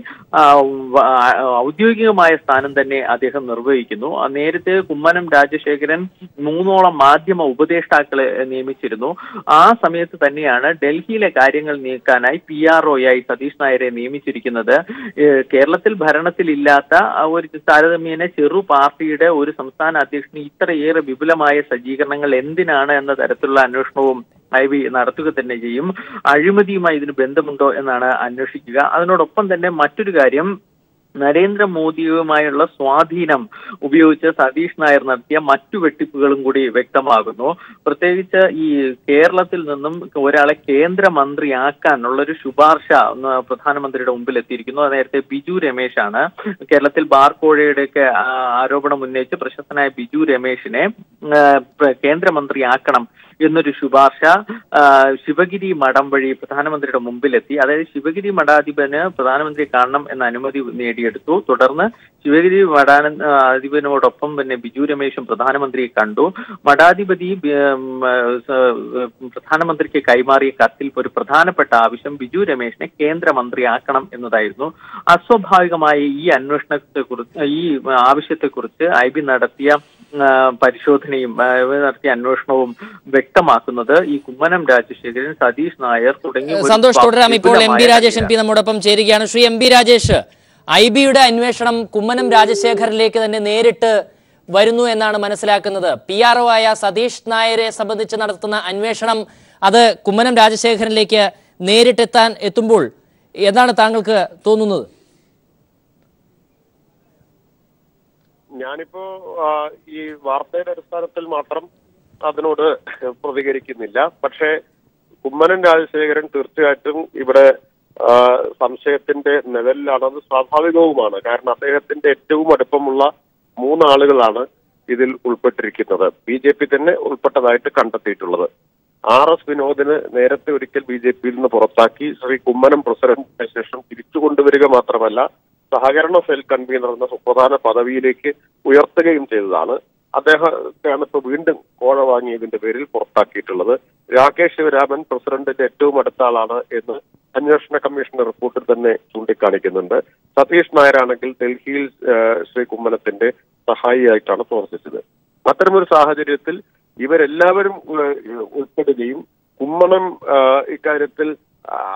ഔദ്യോഗികമായ സ്ഥാനം തന്നെ അദ്ദേഹം നിർവഹിക്കുന്നു. നേരത്തെ കുമ്മനം രാജശേഖരൻ 3ഓളം മാധ്യമ ഉപദേഷ്ടാക്കളെ നിയമിച്ചിരുന്നു. ആ സമയത്ത് തന്നെയാണ് ഡൽഹിയിലെ കാര്യങ്ങൾ നീക്കാനായി PROയായി സതീഷ് നായരെ നിയമിച്ചിരിക്കുന്നത്. കേരളത്തിൽ ഭരണത്തിലില്ലാത്ത ഒരു താരതമ്യേന ചെറു പാർട്ടിയുടെ ഒരു സംസ്ഥാന അധ്യക്ഷന് ഇത്രയേറെ വിപുലമായ സജ്ജീകരണങ്ങൾ എന്തിനാണ് എന്ന തരത്തിലുള്ള അന്വേഷണവും IB നടത്തുക തന്നെ ചെയ്യും. അഴിമതിയുമായി ഇതിന് ബന്ധമുണ്ടോ എന്നാണ് അന്വേഷിക്കുക. അതിനോടൊപ്പം തന്നെ മറ്റൊരു കാര്യം, നരേന്ദ്രമോദിയുമായുള്ള സ്വാധീനം ഉപയോഗിച്ച് സതീഷ് നായർ നടത്തിയ മറ്റു വെട്ടിപ്പുകളും കൂടി വ്യക്തമാകുന്നു. പ്രത്യേകിച്ച് ഈ കേരളത്തിൽ നിന്നും ഒരാളെ കേന്ദ്രമന്ത്രിയാക്കാനുള്ളൊരു ശുപാർശ പ്രധാനമന്ത്രിയുടെ മുമ്പിൽ എത്തിയിരിക്കുന്നു. നേരത്തെ ബിജു രമേശാണ്. കേരളത്തിൽ ബാർക്കോഴയുടെയൊക്കെ ആരോപണം ഉന്നയിച്ച് പ്രശസ്തനായ ബിജു രമേശിനെ കേന്ദ്രമന്ത്രിയാക്കണം എന്നൊരു ശുപാർശ ശിവഗിരി മഠം വഴി പ്രധാനമന്ത്രിയുടെ മുമ്പിലെത്തി. അതായത് ശിവഗിരി മഠാധിപന് പ്രധാനമന്ത്രിയെ കാണണം എന്ന അനുമതി നേടിയെടുത്തു. തുടർന്ന് ശിവഗിരി മഠാധിപനോടൊപ്പം തന്നെ ബിജു രമേശും പ്രധാനമന്ത്രിയെ കണ്ടു. മഠാധിപതി പ്രധാനമന്ത്രിക്ക് കൈമാറിയ കത്തിൽ ഒരു പ്രധാനപ്പെട്ട ആവശ്യം ബിജു രമേശിനെ കേന്ദ്രമന്ത്രിയാക്കണം എന്നതായിരുന്നു. അസ്വാഭാവികമായ ഈ ഈ ആവശ്യത്തെക്കുറിച്ച് IB നടത്തിയ പരിശോധനയും നടത്തിയ അന്വേഷണവും വ്യക്തമാക്കുന്നത് ഈ കുമ്മനം രാജശേഖരൻ, സതീഷ് നായർ തുടങ്ങിയ സന്തോഷ് തുടരാം. ഇപ്പോൾ MB രാജേഷ് MP നമ്മോടൊപ്പം ചേരുകയാണ്. ശ്രീ MB രാജേഷ്, IBയുടെ അന്വേഷണം കുമ്മനം രാജശേഖരനിലേക്ക് തന്നെ നേരിട്ട് വരുന്നു എന്നാണ് മനസ്സിലാക്കുന്നത്. PRO ആയ സതീഷ് നായരെ സംബന്ധിച്ച് നടത്തുന്ന അന്വേഷണം അത് കുമ്മനം രാജശേഖരനിലേക്ക് എത്തുമ്പോൾ എന്താണ് താങ്കൾക്ക് തോന്നുന്നത്? ഞാനിപ്പോ ഈ വാർത്തയുടെ അടിസ്ഥാനത്തിൽ മാത്രം അതിനോട് പ്രതികരിക്കുന്നില്ല. പക്ഷേ കുമ്മനം രാജശേഖരൻ തീർച്ചയായിട്ടും ഇവിടെ സംശയത്തിന്റെ നിഴലിലാണത് സ്വാഭാവികവുമാണ്. കാരണം അദ്ദേഹത്തിന്റെ ഏറ്റവും അടുപ്പമുള്ള 3 ആളുകളാണ് ഇതിൽ ഉൾപ്പെട്ടിരിക്കുന്നത്. BJP തന്നെ ഉൾപ്പെട്ടതായിട്ട് കണ്ടെത്തിയിട്ടുള്ളത്. RS വിനോദിന് നേരത്തെ ഒരിക്കൽ BJPയിൽ നിന്ന് പുറത്താക്കി ശ്രീ കുമ്മനം പ്രസിഡന്റിന് ശേഷം തിരിച്ചു കൊണ്ടുവരിക മാത്രമല്ല സഹകരണ സെൽ കൺവീനർ എന്ന സുപ്രധാന പദവിയിലേക്ക് ഉയർത്തുകയും ചെയ്തതാണ്. അദ്ദേഹത്തെയാണ് ഇപ്പോൾ വീണ്ടും കോഴ വാങ്ങിയതിന്റെ പേരിൽ പുറത്താക്കിയിട്ടുള്ളത്. രാകേഷ് ശിവരാമൻ പ്രസിഡന്റിന്റെ ഏറ്റവും അടുത്ത ആളാണ് എന്ന് അന്വേഷണ കമ്മീഷന്റെ റിപ്പോർട്ടിൽ തന്നെ ചൂണ്ടിക്കാണിക്കുന്നുണ്ട്. സതീഷ് നായരാണെങ്കിൽ ഡൽഹിയിൽ ശ്രീ കുമ്മനത്തിന്റെ സഹായിയായിട്ടാണ് പ്രവർത്തിച്ചത്. അത്തരമൊരു സാഹചര്യത്തിൽ ഇവരെല്ലാവരും ഉൾപ്പെടുകയും കുമ്മനം ഇക്കാര്യത്തിൽ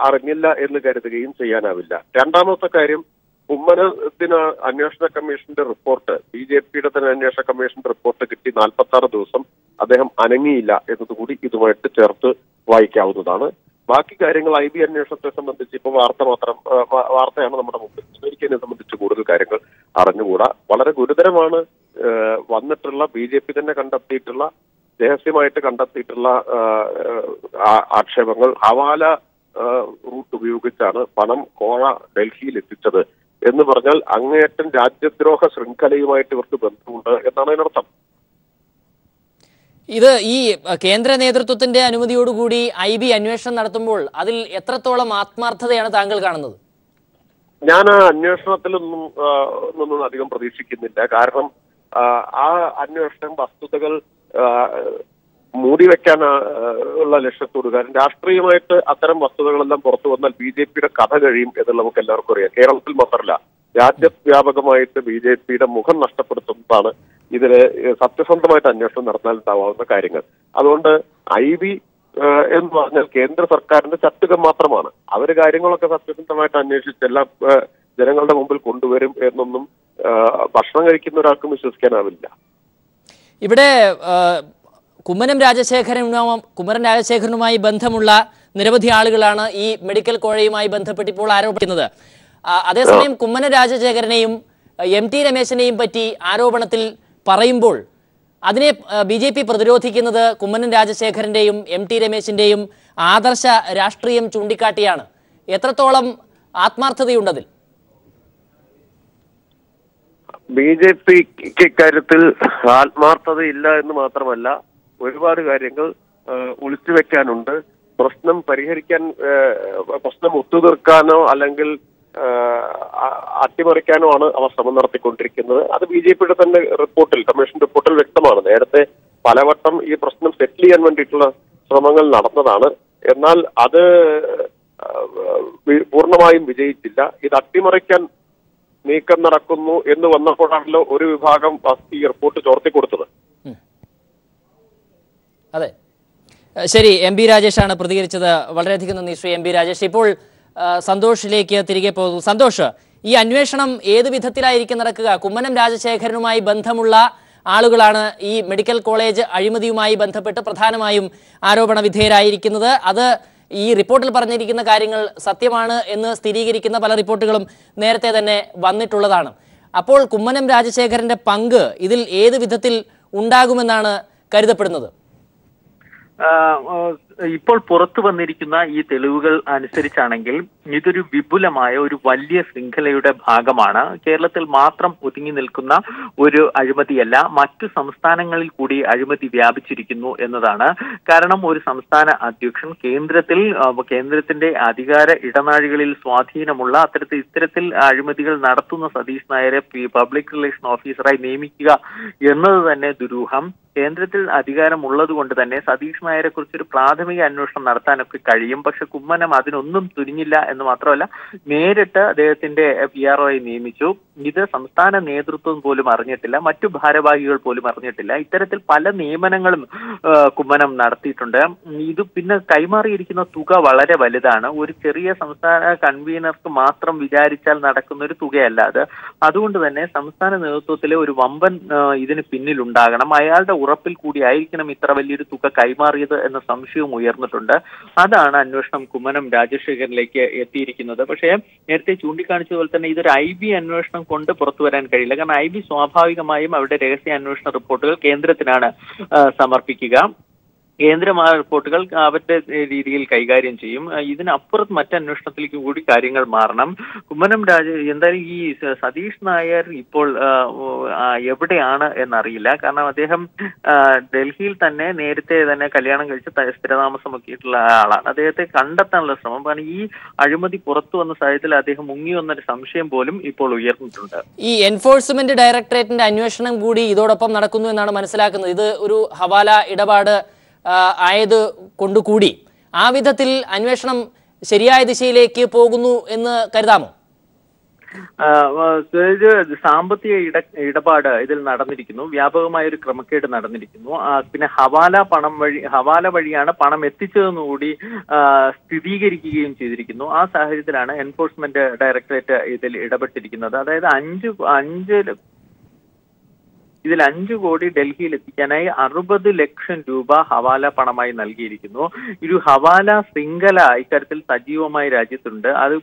അറിഞ്ഞില്ല എന്ന് കരുതുകയും ചെയ്യാനാവില്ല. രണ്ടാമത്തെ കാര്യം, കുമ്മനത്തിന് അന്വേഷണ കമ്മീഷന്റെ റിപ്പോർട്ട്, BJPയുടെ തന്നെ അന്വേഷണ കമ്മീഷന്റെ റിപ്പോർട്ട് കിട്ടി 46 ദിവസം അദ്ദേഹം അനങ്ങിയില്ല എന്നതുകൂടി ഇതുമായിട്ട് ചേർത്ത് വായിക്കാവുന്നതാണ്. ബാക്കി കാര്യങ്ങൾ IB അന്വേഷണത്തെ സംബന്ധിച്ച് ഇപ്പോൾ വാർത്തയാണ് നമ്മുടെ മുമ്പിൽ. അമേരിക്കനെ സംബന്ധിച്ച് കൂടുതൽ കാര്യങ്ങൾ അറിഞ്ഞുകൂടാ. വളരെ ഗുരുതരമാണ് വന്നിട്ടുള്ള BJP തന്നെ കണ്ടെത്തിയിട്ടുള്ള രഹസ്യമായിട്ട് കണ്ടെത്തിയിട്ടുള്ള ആക്ഷേപങ്ങൾ. ഹവാല റൂട്ട് ഉപയോഗിച്ചാണ് പണം കോഴ ഡൽഹിയിൽ എത്തിച്ചത് എന്ന് പറഞ്ഞാൽ അങ്ങേയറ്റം രാജ്യദ്രോഹ ശൃംഖലയുമായിട്ട് ഇവർക്ക് ബന്ധമുണ്ട് എന്നാണ് അതിനർത്ഥം. ഇത് ഈ കേന്ദ്ര നേതൃത്വത്തിന്റെ അനുമതിയോടുകൂടി IB അന്വേഷണം നടത്തുമ്പോൾ അതിൽ എത്രത്തോളം ആത്മാർത്ഥതയാണ് താങ്കൾ കാണുന്നത്? ഞാൻ ആ അന്വേഷണത്തിലൊന്നും അധികം പ്രതീക്ഷിക്കുന്നില്ല. കാരണം ആ അന്വേഷണം വസ്തുതകൾ മൂടിവെക്കാൻ ഉള്ള ലക്ഷ്യത്തോട്, കാരണം രാഷ്ട്രീയമായിട്ട് അത്തരം വസ്തുതകളെല്ലാം പുറത്തു വന്നാൽ BJPയുടെ കഥ കഴിയും എന്നുള്ളത് നമുക്ക് എല്ലാവർക്കും അറിയാം. കേരളത്തിൽ മാത്രമല്ല, രാജ്യവ്യാപകമായിട്ട് BJPയുടെ മുഖം നഷ്ടപ്പെടുത്തുന്നതാണ് ഇതിന് സത്യസന്ധമായിട്ട് അന്വേഷണം നടത്താനുണ്ടാവാവുന്ന കാര്യങ്ങൾ. അതുകൊണ്ട് IB എന്ന് പറഞ്ഞാൽ കേന്ദ്ര സർക്കാരിന്റെ ചട്ടുകം മാത്രമാണ്. അവര് കാര്യങ്ങളൊക്കെ സത്യസന്ധമായിട്ട് അന്വേഷിച്ച് എല്ലാം ജനങ്ങളുടെ മുമ്പിൽ കൊണ്ടുവരും എന്നൊന്നും ഭക്ഷണം കഴിക്കുന്ന ഒരാൾക്കും വിശ്വസിക്കാനാവില്ല. ഇവിടെ കുമ്മനം രാജശേഖരനുമായി ബന്ധമുള്ള നിരവധി ആളുകളാണ് ഈ മെഡിക്കൽ കോഴയുമായി ബന്ധപ്പെട്ട് ഇപ്പോൾ ആരോപിക്കുന്നത്. അതേസമയം കുമ്മനം രാജശേഖരനെയും MT രമേശിനെയും പറ്റി ആരോപണത്തിൽ പറയുമ്പോൾ അതിനെ BJP പ്രതിരോധിക്കുന്നത് കുമ്മനം രാജശേഖരന്റെയും MT രമേശിന്റെയും ആദർശ രാഷ്ട്രീയം ചൂണ്ടിക്കാട്ടിയാണ്. എത്രത്തോളം ആത്മാർത്ഥതയുണ്ടതിൽ? BJPക്ക് ഇക്കാര്യത്തിൽ ആത്മാർത്ഥതയില്ല എന്ന് മാത്രമല്ല, ഒരുപാട് കാര്യങ്ങൾ ഒളിച്ചു വെക്കാനുണ്ട്. പ്രശ്നം പരിഹരിക്കാൻ, പ്രശ്നം ഒത്തുതീർക്കാനോ അല്ലെങ്കിൽ അട്ടിമറിക്കാനോ ആണ് അവർ ശ്രമം നടത്തിക്കൊണ്ടിരിക്കുന്നത്. അത് BJPയുടെ തന്നെ റിപ്പോർട്ടിൽ, കമ്മീഷൻ റിപ്പോർട്ടിൽ വ്യക്തമാണ്. നേരത്തെ പലവട്ടം ഈ പ്രശ്നം സെറ്റിൽ ചെയ്യാൻ വേണ്ടിയിട്ടുള്ള ശ്രമങ്ങൾ നടന്നതാണ്. എന്നാൽ അത് പൂർണ്ണമായും വിജയിച്ചില്ല. ഇത് അട്ടിമറിക്കാൻ നീക്കം നടക്കുന്നു എന്ന് വന്നപ്പോഴാണല്ലോ ഒരു വിഭാഗം ഈ റിപ്പോർട്ട് ചോർത്തിക്കൊടുത്തത്. അതെ, ശരി. MB രാജേഷാണ് പ്രതികരിച്ചത്. വളരെയധികം നന്ദി ശ്രീ MB രാജേഷ്. ഇപ്പോൾ സന്തോഷിലേക്ക് തിരികെ പോകുന്നു. സന്തോഷ്, ഈ അന്വേഷണം ഏത് വിധത്തിലായിരിക്കും നടക്കുക? കുമ്മനം രാജശേഖരനുമായി ബന്ധമുള്ള ആളുകളാണ് ഈ മെഡിക്കൽ കോളേജ് അഴിമതിയുമായി ബന്ധപ്പെട്ട് പ്രധാനമായും ആരോപണ വിധേയരായിരിക്കുന്നത്. അത് ഈ റിപ്പോർട്ടിൽ പറഞ്ഞിരിക്കുന്ന കാര്യങ്ങൾ സത്യമാണ് എന്ന് സ്ഥിരീകരിക്കുന്ന പല റിപ്പോർട്ടുകളും നേരത്തെ തന്നെ വന്നിട്ടുള്ളതാണ്. അപ്പോൾ കുമ്മനം രാജശേഖരന്റെ പങ്ക് ഇതിൽ ഏത് വിധത്തിൽ ഉണ്ടാകുമെന്നാണ് കരുതപ്പെടുന്നത്? ഇപ്പോൾ പുറത്തു വന്നിരിക്കുന്ന ഈ തെളിവുകൾ അനുസരിച്ചാണെങ്കിൽ ഇതൊരു വിപുലമായ ഒരു വലിയ ശൃംഖലയുടെ ഭാഗമാണ്. കേരളത്തിൽ മാത്രം ഒതുങ്ങി നിൽക്കുന്ന ഒരു അഴിമതിയല്ല, മറ്റു സംസ്ഥാനങ്ങളിൽ കൂടി അഴിമതി വ്യാപിച്ചിരിക്കുന്നു എന്നതാണ്. കാരണം ഒരു സംസ്ഥാന അധ്യക്ഷൻ കേന്ദ്രത്തിന്റെ അധികാര ഇടനാഴികളിൽ സ്വാധീനമുള്ള ഇത്തരത്തിൽ അഴിമതികൾ നടത്തുന്ന സതീഷ് നായരെ പബ്ലിക് റിലേഷൻ ഓഫീസറായി നിയമിക്കുക എന്നത് തന്നെ ദുരൂഹം. കേന്ദ്രത്തിൽ അധികാരമുള്ളത് കൊണ്ട് തന്നെ സതീഷ് നായരെ കുറിച്ചൊരു പ്രാഥമിക അന്വേഷണം നടത്താനൊക്കെ കഴിയും. പക്ഷെ കുമ്മനം അതിനൊന്നും തുനിഞ്ഞില്ല എന്ന് മാത്രമല്ല, നേരിട്ട് അദ്ദേഹത്തിന്റെ PROയെ നിയമിച്ചു. ഇത് സംസ്ഥാന നേതൃത്വം പോലും അറിഞ്ഞിട്ടില്ല, മറ്റു ഭാരവാഹികൾ പോലും അറിഞ്ഞിട്ടില്ല. ഇത്തരത്തിൽ പല നിയമനങ്ങളും കുമ്മനം നടത്തിയിട്ടുണ്ട്. ഇത് പിന്നെ കൈമാറിയിരിക്കുന്ന തുക വളരെ വലുതാണ്. ഒരു ചെറിയ സംസ്ഥാന കൺവീനർക്ക് മാത്രം വിചാരിച്ചാൽ നടക്കുന്ന ഒരു തുകയല്ല അത്. അതുകൊണ്ട് തന്നെ സംസ്ഥാന നേതൃത്വത്തിലെ ഒരു വമ്പൻ ഇതിന് പിന്നിലുണ്ടാകണം. അയാളുടെ ഉറപ്പിൽ കൂടി ആയിരിക്കണം ഇത്ര വലിയൊരു തുക കൈമാറിയത് എന്ന സംശയവും ഉയർന്നിട്ടുണ്ട്. അതാണ് അന്വേഷണം കുമ്മനം രാജശേഖരനിലേക്ക് എത്തിയിരിക്കുന്നത്. പക്ഷേ നേരത്തെ ചൂണ്ടിക്കാണിച്ചതുപോലെ തന്നെ ഇതൊരു IB അന്വേഷണം കൊണ്ട് പുറത്തു വരാൻ കഴിയില്ല. കാരണം IB സ്വാഭാവികമായും അവരുടെ രഹസ്യാന്വേഷണ റിപ്പോർട്ടുകൾ കേന്ദ്രത്തിനാണ് സമർപ്പിക്കുക. കേന്ദ്രം ആ റിപ്പോർട്ടുകൾ അവരുടെ രീതിയിൽ കൈകാര്യം ചെയ്യും. ഇതിനപ്പുറത്ത് മറ്റന്വേഷണത്തിലേക്ക് കൂടി കാര്യങ്ങൾ മാറണം. കുമ്മനം എന്തായാലും ഈ സതീഷ് നായർ ഇപ്പോൾ എവിടെയാണ് എന്നറിയില്ല. കാരണം അദ്ദേഹം ഡൽഹിയിൽ തന്നെ നേരത്തെ തന്നെ കല്യാണം കഴിച്ച് സ്ഥിരതാമസമൊക്കെയിട്ടുള്ള ആളാണ്. അദ്ദേഹത്തെ കണ്ടെത്താനുള്ള ശ്രമം, കാരണം ഈ അഴിമതി പുറത്തു വന്ന സാഹചര്യത്തിൽ അദ്ദേഹം മുങ്ങി വന്നൊരു സംശയം പോലും ഇപ്പോൾ ഉയർന്നിട്ടുണ്ട്. ഈ എൻഫോഴ്സ്മെന്റ് ഡയറക്ടറേറ്റിന്റെ അന്വേഷണം കൂടി ഇതോടൊപ്പം നടക്കുന്നു എന്നാണ് മനസ്സിലാക്കുന്നത്. ഇത് ഒരു ഹവാല ഇടപാട് ആയത് കൊണ്ടുകൂടി ആ വിധത്തിൽ അന്വേഷണം ശരിയായ ദിശയിലേക്ക് പോകുന്നു എന്ന് കരുതാമോ? സാമ്പത്തിക ഇടപാട് ഇതിൽ നടന്നിരിക്കുന്നു, വ്യാപകമായ ഒരു ക്രമക്കേട് നടന്നിരിക്കുന്നു. പിന്നെ ഹവാല വഴിയാണ് പണം എത്തിച്ചതെന്നുകൂടി സ്ഥിരീകരിക്കുകയും ചെയ്തിരിക്കുന്നു. ആ സാഹചര്യത്തിലാണ് എൻഫോഴ്സ്മെന്റ് ഡയറക്ടറേറ്റ് ഇതിൽ ഇടപെട്ടിരിക്കുന്നത്. അതായത് 5 കോടി ഡൽഹിയിൽ എത്തിക്കാനായി 60 ലക്ഷം രൂപ ഹവാല പണമായി നൽകിയിരിക്കുന്നു. ഒരു ഹവാല ശൃംഖല ഇക്കാര്യത്തിൽ സജീവമായി രാജ്യത്തുണ്ട്. അത്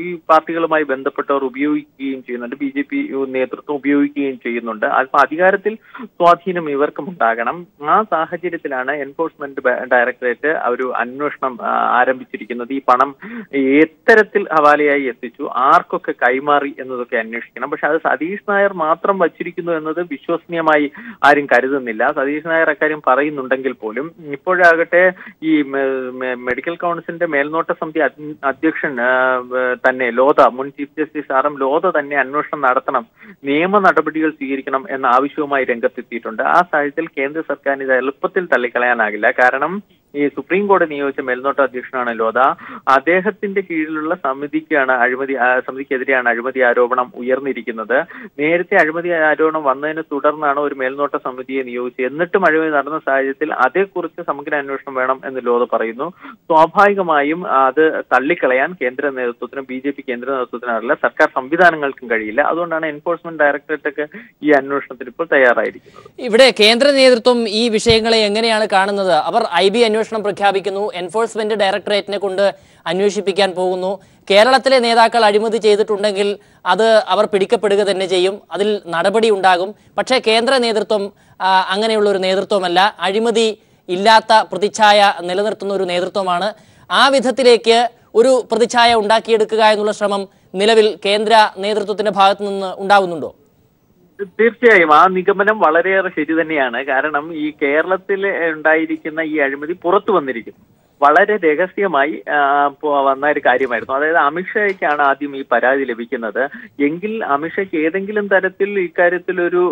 ഈ പാർട്ടികളുമായി ബന്ധപ്പെട്ടവർ ഉപയോഗിക്കുകയും ചെയ്യുന്നുണ്ട്, BJP നേതൃത്വം ഉപയോഗിക്കുകയും ചെയ്യുന്നുണ്ട്. അല്പം അധികാരത്തിൽ സ്വാധീനം ഇവർക്കും ഉണ്ടാകണം. ആ സാഹചര്യത്തിലാണ് എൻഫോഴ്സ്മെന്റ് ഡയറക്ടറേറ്റ് ഒരു അന്വേഷണം ആരംഭിച്ചിരിക്കുന്നത്. ഈ പണം എത്തരത്തിൽ ഹവാലയായി എത്തിച്ചു, ആർക്കൊക്കെ കൈമാറി എന്നതൊക്കെ അന്വേഷിക്കണം. പക്ഷെ അത് സതീഷ് നായർ മാത്രം വച്ചിരിക്കുന്നു എന്നത് വിശ്വസനീയ വിശ്വസനീയമായി ആരും കരുതുന്നില്ല. സതീഷ് നായർ അക്കാര്യം പറയുന്നുണ്ടെങ്കിൽ പോലും ഇപ്പോഴാകട്ടെ ഈ മെഡിക്കൽ കൗൺസിലിന്റെ മേൽനോട്ട സമിതി അധ്യക്ഷൻ തന്നെ ലോധ, മുൻ ചീഫ് ജസ്റ്റിസ് RM ലോധ തന്നെ അന്വേഷണം നടത്തണം, നിയമ നടപടികൾ സ്വീകരിക്കണം എന്ന ആവശ്യവുമായി രംഗത്തെത്തിയിട്ടുണ്ട്. ആ സാഹചര്യത്തിൽ കേന്ദ്ര സർക്കാരിന് ഇത് എളുപ്പത്തിൽ തള്ളിക്കളയാനാകില്ല. കാരണം ഈ സുപ്രീം കോടതി നിയോഗിച്ച മേൽനോട്ട അധ്യക്ഷനാണ് ലോധ. അദ്ദേഹത്തിന്റെ കീഴിലുള്ള സമിതിക്കെതിരെയാണ് അഴിമതി ആരോപണം ഉയർന്നിരിക്കുന്നത്. നേരത്തെ അഴിമതി ആരോപണം വന്നതിനെ തുടർന്നാണ് ഒരു മേൽനോട്ട സമിതിയെ നിയോഗിച്ചത്. എന്നിട്ടും അഴിമതി നടന്ന സാഹചര്യത്തിൽ അതേക്കുറിച്ച് സമഗ്ര അന്വേഷണം വേണം എന്ന് ലോധ പറയുന്നു. സ്വാഭാവികമായും അത് തള്ളിക്കളയാൻ കേന്ദ്ര നേതൃത്വത്തിനും BJP കേന്ദ്ര നേതൃത്വത്തിനല്ല, സർക്കാർ സംവിധാനങ്ങൾക്കും കഴിയില്ല. അതുകൊണ്ടാണ് എൻഫോഴ്സ്മെന്റ് ഡയറക്ടറേറ്റ് ഒക്കെ ഈ അന്വേഷണത്തിന് ഇപ്പോൾ തയ്യാറായിരിക്കുന്നത്. ഇവിടെ കേന്ദ്ര നേതൃത്വം ഈ വിഷയങ്ങളെ എങ്ങനെയാണ് കാണുന്നത്? അവർ IB അന്വേഷണം പ്രഖ്യാപിക്കുന്നു, എൻഫോഴ്സ്മെന്റ് ഡയറക്ടറേറ്റിനെ കൊണ്ട് അന്വേഷിപ്പിക്കാൻ പോകുന്നു. കേരളത്തിലെ നേതാക്കൾ അഴിമതി ചെയ്തിട്ടുണ്ടെങ്കിൽ അത് അവർ പിടിക്കപ്പെടുക തന്നെ ചെയ്യും, അതിൽ നടപടി ഉണ്ടാകും. പക്ഷേ കേന്ദ്ര നേതൃത്വം അങ്ങനെയുള്ള ഒരു നേതൃത്വമല്ല, അഴിമതി ഇല്ലാത്ത പ്രതിച്ഛായ നിലനിർത്തുന്ന ഒരു നേതൃത്വമാണ്. ആ വിധത്തിലേക്ക് ഒരു പ്രതിച്ഛായ ഉണ്ടാക്കിയെടുക്കുക എന്നുള്ള ശ്രമം നിലവിൽ കേന്ദ്ര നേതൃത്വത്തിന്റെ ഭാഗത്തു നിന്ന് ഉണ്ടാകുന്നുണ്ടോ? തീർച്ചയായും ആ നിഗമനം വളരെയേറെ ശരി തന്നെയാണ്. കാരണം ഈ കേരളത്തിൽ ഉണ്ടായിരിക്കുന്ന ഈ അഴിമതി പുറത്തു വന്നിരിക്കുന്നു. വളരെ രഹസ്യമായി വന്ന ഒരു കാര്യമായിരുന്നു. അതായത് അമിത്ഷായ്ക്കാണ് ആദ്യം ഈ പരാതി ലഭിക്കുന്നത്. എങ്കിൽ അമിത്ഷായ്ക്ക് ഏതെങ്കിലും തരത്തിൽ ഇക്കാര്യത്തിൽ ഒരു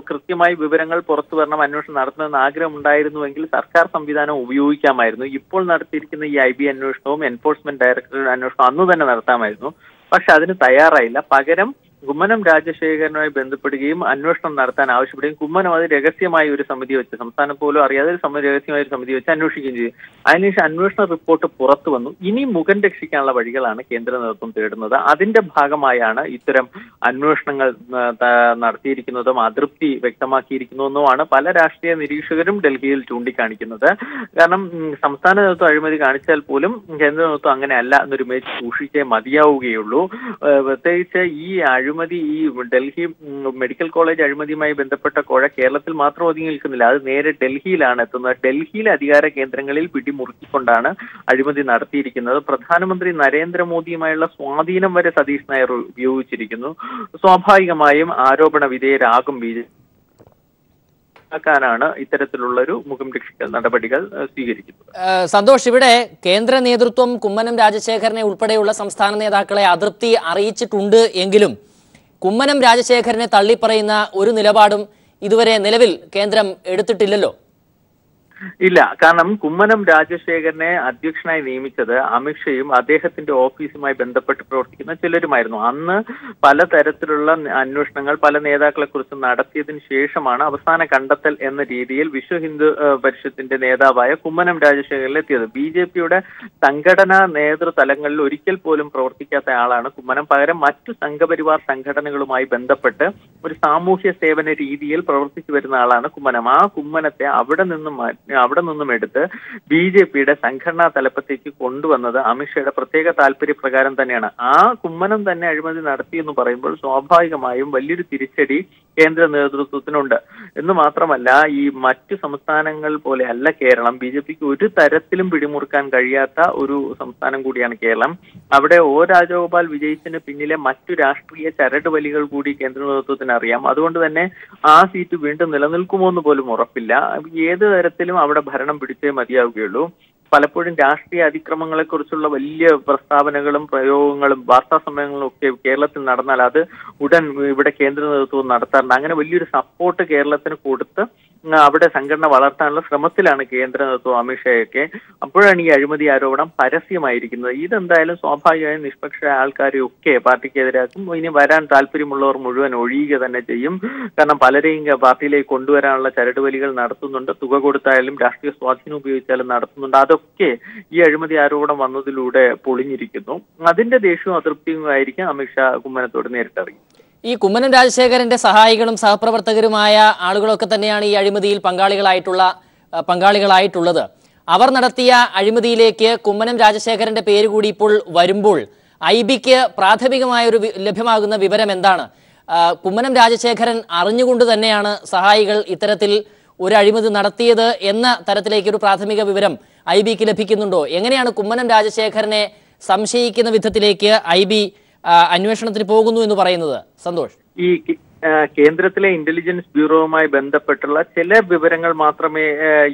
കൃത്യമായി വിവരങ്ങൾ പുറത്തു വരണം, അന്വേഷണം നടത്തണമെന്ന് ആഗ്രഹം ഉണ്ടായിരുന്നുവെങ്കിൽ സർക്കാർ സംവിധാനം ഉപയോഗിക്കാമായിരുന്നു. ഇപ്പോൾ നടത്തിയിരിക്കുന്ന ഈ IB അന്വേഷണവും എൻഫോഴ്സ്മെന്റ് ഡയറക്ടറേറ്റ് അന്വേഷണവും അന്ന് തന്നെ നടത്താമായിരുന്നു. പക്ഷെ അതിന് തയ്യാറായില്ല. പകരം കുമ്മനം രാജശേഖരനുമായി ബന്ധപ്പെടുകയും അന്വേഷണം നടത്താൻ ആവശ്യപ്പെടുകയും കുമ്മനം അത് രഹസ്യമായി ഒരു സമിതി വെച്ച്, സംസ്ഥാനം പോലും അറിയാതെ രഹസ്യമായ ഒരു സമിതി വെച്ച് അന്വേഷിക്കുകയും ചെയ്തു. അതിനുശേഷം അന്വേഷണ റിപ്പോർട്ട് പുറത്തു വന്നു. ഇനി മുഖം രക്ഷിക്കാനുള്ള വഴികളാണ് കേന്ദ്ര നേതൃത്വം തേടുന്നത്. അതിന്റെ ഭാഗമായാണ് ഇത്തരം അന്വേഷണങ്ങൾ നടത്തിയിരിക്കുന്നതും അതൃപ്തി വ്യക്തമാക്കിയിരിക്കുന്നതുമാണ് പല രാഷ്ട്രീയ നിരീക്ഷകരും ഡൽഹിയിൽ ചൂണ്ടിക്കാണിക്കുന്നത്. കാരണം സംസ്ഥാന നേതൃത്വം അഴിമതി കാണിച്ചാൽ പോലും കേന്ദ്ര നേതൃത്വം അങ്ങനെയല്ല എന്നൊരു ഇമേജ് സൂക്ഷിച്ചേ മതിയാവുകയുള്ളൂ. പ്രത്യേകിച്ച് ഈ അഴിമതി, ഈ ഡൽഹി മെഡിക്കൽ കോളേജ് അഴിമതിയുമായി ബന്ധപ്പെട്ട കോഴ കേരളത്തിൽ മാത്രം ഒതുങ്ങി നിൽക്കുന്നില്ല, അത് നേരെ ഡൽഹിയിലാണ് എത്തുന്നത്. ഡൽഹിയിലെ അധികാര കേന്ദ്രങ്ങളിൽ പിടിമുറുക്കിക്കൊണ്ടാണ് അഴിമതി നടത്തിയിരിക്കുന്നത്. പ്രധാനമന്ത്രി നരേന്ദ്രമോദിയുമായുള്ള സ്വാധീനം വരെ സതീഷ് നായർ ഉപയോഗിച്ചിരിക്കുന്നു. സ്വാഭാവികമായും ആരോപണ വിധേയരാകും BJP. ാണ് ഇത്തരത്തിലുള്ളൊരു മുഖം രക്ഷിക്കൽ നടപടികൾ സ്വീകരിക്കുന്നത്. സന്തോഷ്, ഇവിടെ കേന്ദ്ര നേതൃത്വം കുമ്മനം രാജശേഖരനെ ഉൾപ്പെടെയുള്ള സംസ്ഥാന നേതാക്കളെ അതൃപ്തി അറിയിച്ചിട്ടുണ്ട് എങ്കിലും കുമ്മനം രാജശേഖരനെ തള്ളിപ്പറയുന്ന ഒരു നിലപാടും ഇതുവരെ നിലവിൽ കേന്ദ്രം എടുത്തിട്ടില്ലല്ലോ. ഇല്ല, കാരണം കുമ്മനം രാജശേഖരനെ അധ്യക്ഷനായി നിയമിച്ചത് അമിത്ഷയും അദ്ദേഹത്തിന്റെ ഓഫീസുമായി ബന്ധപ്പെട്ട് പ്രവർത്തിക്കുന്ന ചിലരുമായിരുന്നു. അന്ന് പലതരത്തിലുള്ള അന്വേഷണങ്ങൾ പല നേതാക്കളെ കുറിച്ച് നടത്തിയതിനു ശേഷമാണ് അവസാന കണ്ടെത്തൽ എന്ന രീതിയിൽ വിശ്വ ഹിന്ദു പരിഷത്തിന്റെ നേതാവായ കുമ്മനം രാജശേഖരനിലെത്തിയത്. BJPയുടെ സംഘടനാ നേതൃതലങ്ങളിൽ ഒരിക്കൽ പോലും പ്രവർത്തിക്കാത്ത ആളാണ് കുമ്മനം. പകരം മറ്റു സംഘപരിവാർ സംഘടനകളുമായി ബന്ധപ്പെട്ട് ഒരു സാമൂഹ്യ സേവന രീതിയിൽ പ്രവർത്തിച്ചു വരുന്ന ആളാണ് കുമ്മനം. ആ കുമ്മനത്തെ അവിടെ നിന്നും എടുത്ത് BJPയുടെ സംഘടനാ തലപ്പത്തേക്ക് കൊണ്ടുവന്നത് അമിത്ഷായുടെ പ്രത്യേക താല്പര്യപ്രകാരം തന്നെയാണ്. ആ കുമ്മനം തന്നെ അഴിമതി നടത്തി എന്ന് പറയുമ്പോൾ സ്വാഭാവികമായും വലിയൊരു തിരിച്ചടി കേന്ദ്ര നേതൃത്വത്തിനുണ്ട്. എന്ന് മാത്രമല്ല, ഈ മറ്റു സംസ്ഥാനങ്ങൾ പോലെ അല്ല കേരളം. BJPക്ക് ഒരു തരത്തിലും പിടിമുറുക്കാൻ കഴിയാത്ത ഒരു സംസ്ഥാനം കൂടിയാണ് കേരളം. അവിടെ O രാജഗോപാൽ വിജയിച്ചതിന് പിന്നിലെ മറ്റു രാഷ്ട്രീയ ചരടുവലികൾ കൂടി കേന്ദ്ര നേതൃത്വത്തിന് അറിയാം. അതുകൊണ്ട് തന്നെ ആ സീറ്റ് വീണ്ടും നിലനിൽക്കുമോ എന്ന് പോലും ഉറപ്പില്ല. ഏത് തരത്തിലും അവിടെ ഭരണം പിടിച്ചേ മതിയാവുകയുള്ളൂ. പലപ്പോഴും രാഷ്ട്രീയ അതിക്രമങ്ങളെക്കുറിച്ചുള്ള വലിയ പ്രസ്താവനകളും പ്രയോഗങ്ങളും വാർത്താ സമ്മേളനങ്ങളും ഒക്കെ കേരളത്തിൽ നടന്നാൽ അത് ഉടൻ ഇവിടെ കേന്ദ്ര നേതൃത്വം നടത്താറുണ്ട്. അങ്ങനെ വലിയൊരു സപ്പോർട്ട് കേരളത്തിന് കൊടുത്ത് അവിടെ സംഘടന വളർത്താനുള്ള ശ്രമത്തിലാണ് കേന്ദ്ര നേതൃത്വം അമിത്ഷായൊക്കെ. അപ്പോഴാണ് ഈ അഴിമതി ആരോപണം പരസ്യമായിരിക്കുന്നത്. ഇതെന്തായാലും സ്വാഭാവികമായും നിഷ്പക്ഷ ആൾക്കാരെയൊക്കെ പാർട്ടിക്കെതിരാക്കും. ഇനി വരാൻ താല്പര്യമുള്ളവർ മുഴുവൻ ഒഴിയുക തന്നെ ചെയ്യും. കാരണം പലരെയും പാർട്ടിയിലേക്ക് കൊണ്ടുവരാനുള്ള ചരടുവലികൾ നടത്തുന്നുണ്ട്. തുക കൊടുത്തായാലും രാഷ്ട്രീയ സ്വാധീനം ഉപയോഗിച്ചാലും നടത്തുന്നുണ്ട്. അതൊക്കെ ഈ അഴിമതി ആരോപണം വന്നതിലൂടെ പൊളിഞ്ഞിരിക്കുന്നു. അതിന്റെ ദേഷ്യവും അതൃപ്തിയും ആയിരിക്കും അമിത്ഷാ കുമ്മനത്തോട് നേരിട്ടറിയും. ഈ കുമ്മനം രാജശേഖരന്റെ സഹായികളും സഹപ്രവർത്തകരുമായ ആളുകളൊക്കെ തന്നെയാണ് ഈ അഴിമതിയിൽ പങ്കാളികളായിട്ടുള്ളത്. അവർ നടത്തിയ അഴിമതിയിലേക്ക് കുമ്മനം രാജശേഖരന്റെ പേര് കൂടി ഇപ്പോൾ വരുമ്പോൾ IBക്ക് പ്രാഥമികമായൊരു ലഭ്യമാകുന്ന വിവരം എന്താണ്? കുമ്മനം രാജശേഖരൻ അറിഞ്ഞുകൊണ്ട് തന്നെയാണ് സഹായികൾ ഇത്തരത്തിൽ ഒരു അഴിമതി നടത്തിയത് എന്ന തരത്തിലേക്ക് ഒരു പ്രാഥമിക വിവരം IBക്ക് ലഭിക്കുന്നുണ്ടോ? എങ്ങനെയാണ് കുമ്മനം രാജശേഖരനെ സംശയിക്കുന്ന വിധത്തിലേക്ക് IB അന്വേഷണത്തിന് പോകുന്നു എന്ന് പറയുന്നത്? സന്തോഷ്, കേന്ദ്രത്തിലെ ഇന്റലിജൻസ് ബ്യൂറോവുമായി ബന്ധപ്പെട്ടുള്ള ചില വിവരങ്ങൾ മാത്രമേ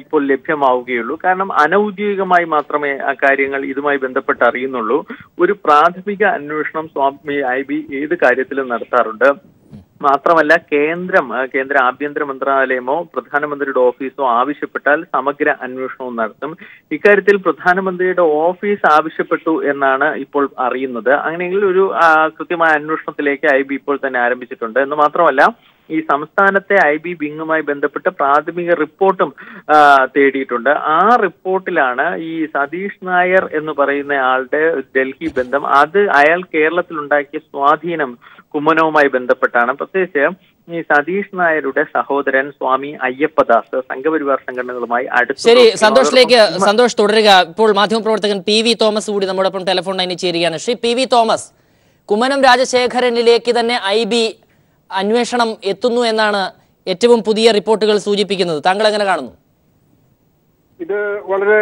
ഇപ്പോൾ ലഭ്യമാവുകയുള്ളൂ. കാരണം അനൌദ്യോഗികമായി മാത്രമേ ആ കാര്യങ്ങൾ ഇതുമായി ബന്ധപ്പെട്ട് അറിയുന്നുള്ളൂ. ഒരു പ്രാഥമിക അന്വേഷണം സ്വാമി IB ഏത് കാര്യത്തിലും നടത്താറുണ്ട്. മാത്രമല്ല കേന്ദ്ര ആഭ്യന്തര മന്ത്രാലയമോ പ്രധാനമന്ത്രിയുടെ ഓഫീസോ ആവശ്യപ്പെട്ടാൽ സമഗ്ര അന്വേഷണവും നടത്തും. ഇക്കാര്യത്തിൽ പ്രധാനമന്ത്രിയുടെ ഓഫീസ് ആവശ്യപ്പെട്ടു എന്നാണ് ഇപ്പോൾ അറിയുന്നത്. അങ്ങനെയെങ്കിൽ ഒരു കൃത്യമായ അന്വേഷണത്തിലേക്ക് IB ഇപ്പോൾ തന്നെ ആരംഭിച്ചിട്ടുണ്ട്. എന്ന് മാത്രമല്ല ഈ സംസ്ഥാനത്തെ IB വിങ്ങുമായി ബന്ധപ്പെട്ട് പ്രാഥമിക റിപ്പോർട്ടും തേടിയിട്ടുണ്ട്. ആ റിപ്പോർട്ടിലാണ് ഈ സതീഷ് നായർ എന്ന് പറയുന്ന ആളുടെ ഡൽഹി ബന്ധം, അത് അയാൾ കേരളത്തിൽ ഉണ്ടാക്കിയ സ്വാധീനം കുമ്മനവുമായി ബന്ധപ്പെട്ടാണ്. പ്രത്യേകിച്ച് ഈ സതീഷ് നായരുടെ സഹോദരൻ സ്വാമി അയ്യപ്പദാസ് സംഘപരിവാർ സംഘടനകളുമായി അടുത്ത്. ശരി, സന്തോഷ് തുടരുക. ഇപ്പോൾ മാധ്യമപ്രവർത്തകൻ PV തോമസ് കൂടി നമ്മോടൊപ്പം ടെലിഫോൺ ലൈനിൽ ചേരുകയാണ്. ശ്രീ PV തോമസ്, കുമ്മനം രാജശേഖരനിലേക്ക് തന്നെ IB അന്വേഷണം എത്തുന്നു എന്നാണ് ഏറ്റവും പുതിയ റിപ്പോർട്ടുകൾ സൂചിപ്പിക്കുന്നത്. താങ്കൾ എങ്ങനെ കാണുന്നു? ഇത് വളരെ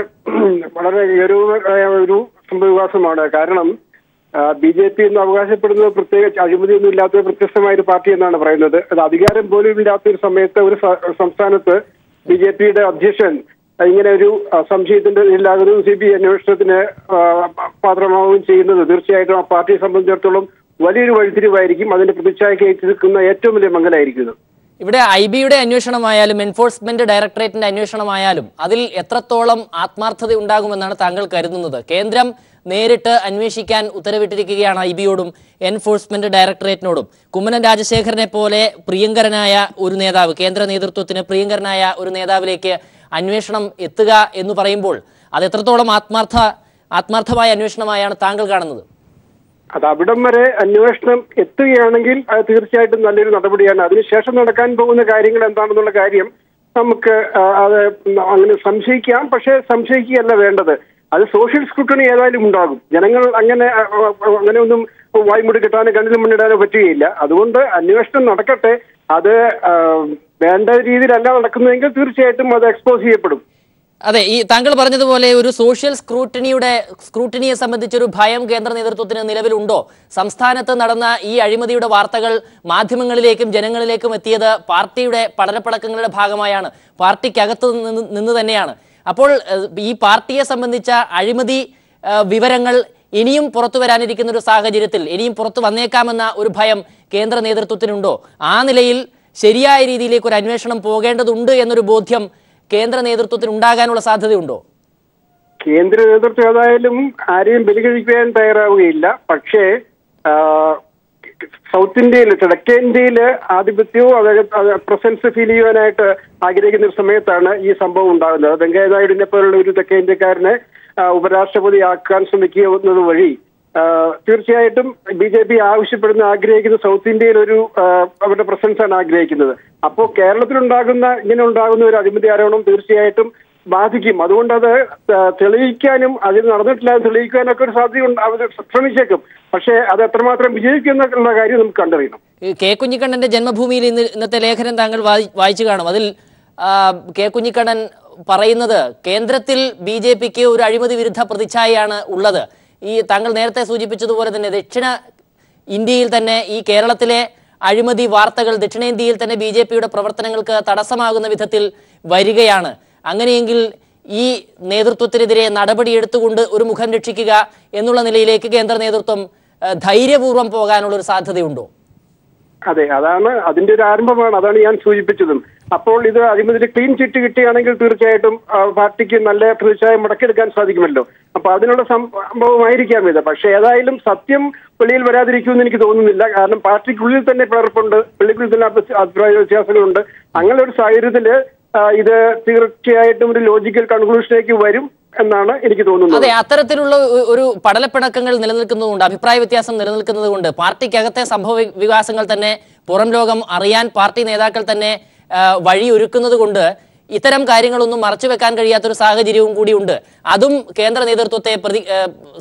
വളരെ ഒരു സംഭവവികാസമാണ്. കാരണം BJP എന്ന് അവകാശപ്പെടുന്നത് പ്രത്യേകിച്ച് അഴിമതിയൊന്നും ഇല്ലാത്ത വ്യത്യസ്തമായ ഒരു പാർട്ടി എന്നാണ് പറയുന്നത്. അത് അധികാരം പോലും ഇല്ലാത്ത ഒരു സമയത്ത് ഒരു സംസ്ഥാനത്ത് BJPയുടെ അധ്യക്ഷൻ ഇങ്ങനെ ഒരു സംശയത്തിന്റെ ഇതിലാകുന്നു CBI അന്വേഷണത്തിന് പാത്രമാവുകയും ചെയ്യുന്നത് തീർച്ചയായിട്ടും ആ പാർട്ടിയെ സംബന്ധിച്ചിടത്തോളം വലിയൊരു വഴിത്തിരിവായിരിക്കും. അതിന്റെ പ്രതിച്ഛായക്ക് ഏറ്റുനിൽക്കുന്ന ഏറ്റവും വലിയ മംഗലായിരിക്കും. ഇവിടെ IBയുടെ അന്വേഷണമായാലും എൻഫോഴ്സ്മെന്റ് ഡയറക്ടറേറ്റിന്റെ അന്വേഷണമായാലും അതിൽ എത്രത്തോളം ആത്മാർത്ഥത ഉണ്ടാകുമെന്നാണ് താങ്കൾ കരുതുന്നത്? കേന്ദ്രം നേരിട്ട് അന്വേഷിക്കാൻ ഉത്തരവിട്ടിരിക്കുകയാണ് IBയോടും എൻഫോഴ്സ്മെന്റ് ഡയറക്ടറേറ്റിനോടും. കുമ്മനം രാജശേഖരനെ പോലെ പ്രിയങ്കരനായ ഒരു നേതാവ്, കേന്ദ്ര നേതൃത്വത്തിന് പ്രിയങ്കരനായ ഒരു നേതാവിലേക്ക് അന്വേഷണം എത്തുക എന്ന് പറയുമ്പോൾ അത് എത്രത്തോളം ആത്മാർത്ഥമായ അന്വേഷണമായാണ് താങ്കൾ കാണുന്നത്? അത് അവിടം വരെ അന്വേഷണം എത്തുകയാണെങ്കിൽ അത് തീർച്ചയായിട്ടും നല്ലൊരു നടപടിയാണ്. അതിനുശേഷം നടക്കാൻ പോകുന്ന കാര്യങ്ങൾ എന്താണെന്നുള്ള കാര്യം നമുക്ക് അത് അങ്ങനെ സംശയിക്കാം. പക്ഷെ സംശയിക്കുകയല്ല വേണ്ടത്. അത് സോഷ്യൽ സ്ക്രൂട്ടണി ഏതായാലും ഉണ്ടാകും. ജനങ്ങൾ അങ്ങനെ ഒന്നും വായ്മുടി കെട്ടാനോ കണ്ണിലും മുന്നിടാനോ പറ്റുകയില്ല. അതുകൊണ്ട് അന്വേഷണം നടക്കട്ടെ. അത് വേണ്ട രീതിയിലല്ല നടക്കുന്നതെങ്കിൽ തീർച്ചയായിട്ടും അത് എക്സ്പോസ് ചെയ്യപ്പെടും. അതെ, ഈ താങ്കൾ പറഞ്ഞതുപോലെ ഒരു സോഷ്യൽ സ്ക്രൂട്ടിനിയെ സംബന്ധിച്ചൊരു ഭയം കേന്ദ്ര നേതൃത്വത്തിന് നിലവിലുണ്ടോ? സംസ്ഥാനത്ത് നടന്ന ഈ അഴിമതിയുടെ വാർത്തകൾ മാധ്യമങ്ങളിലേക്കും ജനങ്ങളിലേക്കും എത്തിയത് പാർട്ടിയുടെ പഠനപ്പടക്കങ്ങളുടെ ഭാഗമായാണ്, പാർട്ടിക്കകത്ത് നിന്ന് തന്നെയാണ്. അപ്പോൾ ഈ പാർട്ടിയെ സംബന്ധിച്ച അഴിമതി വിവരങ്ങൾ ഇനിയും പുറത്തു വരാനിരിക്കുന്ന ഒരു സാഹചര്യത്തിൽ ഇനിയും പുറത്തു വന്നേക്കാമെന്ന ഒരു ഭയം കേന്ദ്ര നേതൃത്വത്തിനുണ്ടോ? ആ നിലയിൽ ശരിയായ രീതിയിലേക്ക് ഒരു അന്വേഷണം പോകേണ്ടതുണ്ട് എന്നൊരു ബോധ്യം കേന്ദ്ര നേതൃത്വത്തിന് ഉണ്ടാകാനുള്ള സാധ്യതയുണ്ടോ? കേന്ദ്ര നേതൃത്വം ഏതായാലും ആരെയും ബലികഴിക്കാൻ തയ്യാറാവുകയില്ല. പക്ഷേ സൗത്ത് ഇന്ത്യയിൽ, തെക്കേ ഇന്ത്യയിൽ ആധിപത്യവും പ്രസൻസ് ഫീൽ ചെയ്യുവാനായിട്ട് ആഗ്രഹിക്കുന്ന ഒരു സമയത്താണ് ഈ സംഭവം ഉണ്ടാകുന്നത്. വെങ്കയ്യ നായിഡുവിനെ പോലുള്ള ഒരു തെക്കേ ഇന്ത്യക്കാരനെ ഉപരാഷ്ട്രപതി ആക്കാൻ ശ്രമിക്കുന്നത് വഴി തീർച്ചയായിട്ടും BJP ആഗ്രഹിക്കുന്ന സൗത്ത് ഇന്ത്യയിൽ ഒരു അവരുടെ പ്രസൻസ് ആണ് ആഗ്രഹിക്കുന്നത്. അപ്പോൾ ഇങ്ങനെ ഉണ്ടാകുന്ന ഒരു അഴിമതി ആരോപണം തീർച്ചയായിട്ടും ബാധിക്കും. അതുകൊണ്ട് അത് തെളിയിക്കാനും അതിൽ നടന്നിട്ടില്ല തെളിയിക്കാനൊക്കെ ഒരു സാധ്യത ശ്രമിച്ചേക്കും. പക്ഷേ അത് എത്രമാത്രം വിജയിക്കുന്നുള്ള കാര്യം നമുക്ക് കണ്ടറിയണം. കെ കുഞ്ഞിക്കണ്ണന്റെ ജന്മഭൂമിയിൽ ഇന്നത്തെ ലേഖനം താങ്കൾ വായിച്ചു കാണും. അതിൽ കെ കുഞ്ഞിക്കണ്ണൻ പറയുന്നത് കേന്ദ്രത്തിൽ BJPക്ക് ഒരു അഴിമതി വിരുദ്ധ പ്രതിച്ഛായയാണ് ഉള്ളത്. ഈ താങ്കൾ നേരത്തെ സൂചിപ്പിച്ചതുപോലെ തന്നെ ദക്ഷിണ ഇന്ത്യയിൽ തന്നെ ഈ കേരളത്തിലെ അഴിമതി വാർത്തകൾ ദക്ഷിണേന്ത്യയിൽ തന്നെ BJPയുടെ പ്രവർത്തനങ്ങൾക്ക് തടസ്സമാകുന്ന വിധത്തിൽ വരികയാണ്. അങ്ങനെയെങ്കിൽ ഈ നേതൃത്വത്തിനെതിരെ നടപടിയെടുത്തുകൊണ്ട് ഒരു മുഖം രക്ഷിക്കുക എന്നുള്ള നിലയിലേക്ക് കേന്ദ്ര നേതൃത്വം ധൈര്യപൂർവ്വം പോകാനുള്ള ഒരു സാധ്യതയുണ്ടോ? അതെ, അതാണ് അതിന്റെ ഒരു ആരംഭമാണ്. അതാണ് ഞാൻ സൂചിപ്പിച്ചതും. അപ്പോൾ ഇത് അഴിമതിയിൽ ക്ലീൻ ചിറ്റ് കിട്ടുകയാണെങ്കിൽ തീർച്ചയായിട്ടും പാർട്ടിക്ക് നല്ല പ്രതിച്ഛായ മുടക്കിയെടുക്കാൻ സാധിക്കുമല്ലോ. അപ്പൊ അതിനുള്ള സംഭവമായിരിക്കാം ഇത്. പക്ഷെ ഏതായാലും സത്യം വെളിയിൽ വരാതിരിക്കുമെന്ന് എനിക്ക് തോന്നുന്നില്ല. കാരണം പാർട്ടിക്കുള്ളിൽ തന്നെ പിളർപ്പുണ്ട്, വെള്ളിക്കുള്ളിൽ തന്നെ അഭിപ്രായ വ്യത്യാസങ്ങളുണ്ട്. അങ്ങനെ ഒരു സാഹചര്യത്തില് ഇത് തീർച്ചയായിട്ടും ഒരു ലോജിക്കൽ കൺക്ലൂഷനിലേക്ക് വരും എന്നാണ് എനിക്ക് തോന്നുന്നത്. അതെ, അത്തരത്തിലുള്ള ഒരു പടലപ്പിണക്കങ്ങൾ നിലനിൽക്കുന്നതുകൊണ്ട്, അഭിപ്രായ വ്യത്യാസം നിലനിൽക്കുന്നത് കൊണ്ട് പാർട്ടിക്കകത്തെ സംഭവ വികാസങ്ങൾ തന്നെ പുറം ലോകം അറിയാൻ പാർട്ടി നേതാക്കൾ തന്നെ വഴിയൊരുക്കുന്നത് കൊണ്ട് ഇത്തരം കാര്യങ്ങളൊന്നും മറച്ചു വെക്കാൻ കഴിയാത്തൊരു സാഹചര്യവും കൂടിയുണ്ട്. അതും കേന്ദ്ര നേതൃത്വത്തെ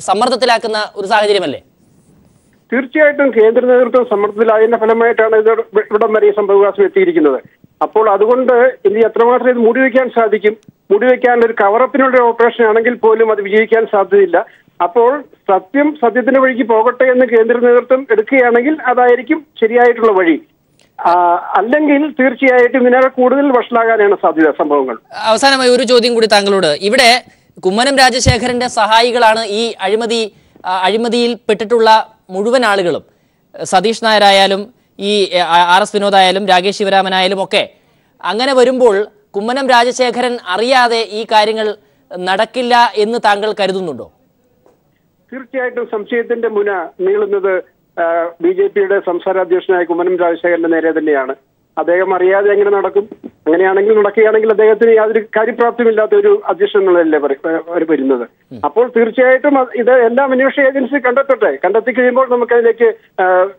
സമ്മർദ്ദത്തിലാക്കുന്ന ഒരു സാഹചര്യമല്ലേ? തീർച്ചയായിട്ടും കേന്ദ്ര നേതൃത്വം സമ്മർദ്ദത്തിലായതിന്റെ ഫലമായിട്ടാണ് ഇവിടം വരെ സംഭവവികാസം എത്തിയിരിക്കുന്നത്. അപ്പോൾ അതുകൊണ്ട് ഇനി എത്രമാത്രം ഇത് മൂടിവെക്കാൻ സാധിക്കും? മൂടിവെക്കാനുള്ള ഒരു കവറപ്പിനുള്ള ഓപ്പറേഷൻ ആണെങ്കിൽ പോലും അത് വിജയിക്കാൻ സാധ്യതയില്ല. അപ്പോൾ സത്യത്തിന്റെ വഴിക്ക് പോകട്ടെ എന്ന് കേന്ദ്ര നേതൃത്വം എടുക്കുകയാണെങ്കിൽ അതായിരിക്കും ശരിയായിട്ടുള്ള വഴി. അല്ലെങ്കിൽ തീർച്ചയായിട്ടും ഇതിനേറെ കൂടുതൽ വഷളാകാനാണ് സാധ്യത സംഭവങ്ങൾ. അവസാനമായി ഒരു ചോദ്യം കൂടി താങ്കളോട്. ഇവിടെ കുമ്മനം രാജശേഖരന്റെ സഹായികളാണ് ഈ അഴിമതിയിൽ പെട്ടിട്ടുള്ള മുഴുവൻ ആളുകളും. സതീഷ് നായരായാലും ഈ RS വിനോദായാലും രാകേഷ് ശിവരാമനായാലും ഒക്കെ. അങ്ങനെ വരുമ്പോൾ കുമ്മനം രാജശേഖരൻ അറിയാതെ ഈ കാര്യങ്ങൾ നടക്കില്ല എന്ന് താങ്കൾ കരുതുന്നുണ്ടോ? തീർച്ചയായിട്ടും സംശയത്തിന്റെ മുന നീളുന്നത് BJPയുടെ സംസ്ഥാന അധ്യക്ഷനായ കുമ്മനം രാജശേഖരന്റെ നേരെ തന്നെയാണ്. അദ്ദേഹം അറിയാതെ എങ്ങനെ നടക്കും? അങ്ങനെയാണെങ്കിൽ നടക്കുകയാണെങ്കിൽ അദ്ദേഹത്തിന് യാതൊരു കാര്യപ്രാപ്തിയില്ലാത്ത ഒരു അധ്യക്ഷൻ എന്നുള്ളതല്ലേ വരുന്നത്. അപ്പോൾ തീർച്ചയായിട്ടും ഇത് എല്ലാം അന്വേഷണ ഏജൻസി കണ്ടെത്തി കഴിയുമ്പോൾ നമുക്ക് അതിലേക്ക്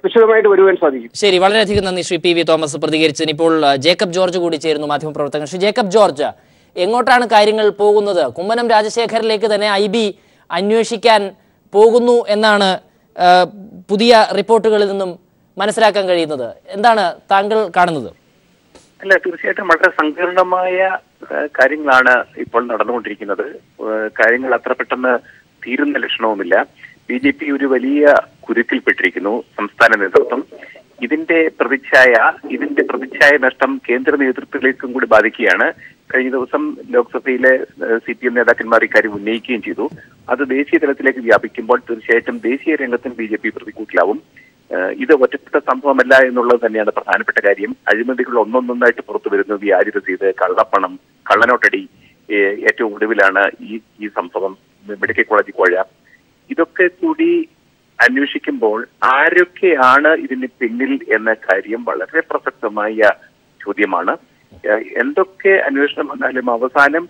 വിശദമായിട്ട് വരുവാൻ സാധിക്കും. ശരി, വളരെയധികം നന്ദി ശ്രീ PV തോമസ് പ്രതികരിച്ചതിന്. ഇപ്പോൾ ജേക്കബ് ജോർജ് കൂടി ചേരുന്നു, മാധ്യമപ്രവർത്തകൻ. ശ്രീ ജേക്കബ് ജോർജ്, എങ്ങോട്ടാണ് കാര്യങ്ങൾ പോകുന്നത്? കുമ്മനം രാജശേഖരനിലേക്ക് തന്നെ IB അന്വേഷിക്കാൻ പോകുന്നു എന്നാണ് പുതിയ റിപ്പോർട്ടുകളിൽ നിന്നും മനസ്സിലാക്കാൻ കഴിയുന്നത്. എന്താണ് താങ്കൾ കാണുന്നത്? അല്ല, തീർച്ചയായിട്ടും വളരെ സങ്കീർണമായ കാര്യങ്ങളാണ് ഇപ്പോൾ നടന്നുകൊണ്ടിരിക്കുന്നത്. കാര്യങ്ങൾ അത്ര പെട്ടെന്ന് തീരുന്ന ലക്ഷണവുമില്ല. BJP ഒരു വലിയ കുരുക്കിൽപ്പെട്ടിരിക്കുന്നു സംസ്ഥാന നേതൃത്വം. ഇതിന്റെ പ്രതിച്ഛായ നഷ്ടം കേന്ദ്ര നേതൃത്വത്തിലേക്കും കൂടി ബാധിക്കുകയാണ്. കഴിഞ്ഞ ദിവസം ലോക്സഭയിലെ CPM നേതാക്കന്മാർ ഇക്കാര്യം ഉന്നയിക്കുകയും ചെയ്തു. അത് ദേശീയ തലത്തിലേക്ക് വ്യാപിക്കുമ്പോൾ തീർച്ചയായിട്ടും ദേശീയ രംഗത്തും BJP പ്രതികൂട്ടിലാവും. ഇത് ഒറ്റപ്പെട്ട സംഭവമല്ല എന്നുള്ളത് തന്നെയാണ് പ്രധാനപ്പെട്ട കാര്യം. അഴിമതികൾ ഒന്നൊന്നായിട്ട് പുറത്തു വരുന്നു. വ്യാജ രസീത്, കള്ളപ്പണം, കള്ളനോട്ടടി, ഏറ്റവും ഒടുവിലാണ് ഈ സംഭവം മെഡിക്കൽ കോളേജ് കോഴ. ഇതൊക്കെ കൂടി അന്വേഷിക്കുമ്പോൾ ആരൊക്കെയാണ് ഇതിന് പിന്നിൽ എന്ന കാര്യം വളരെ പ്രസക്തമായ ചോദ്യമാണ്. എന്തൊക്കെ അന്വേഷണം വന്നാലും അവസാനം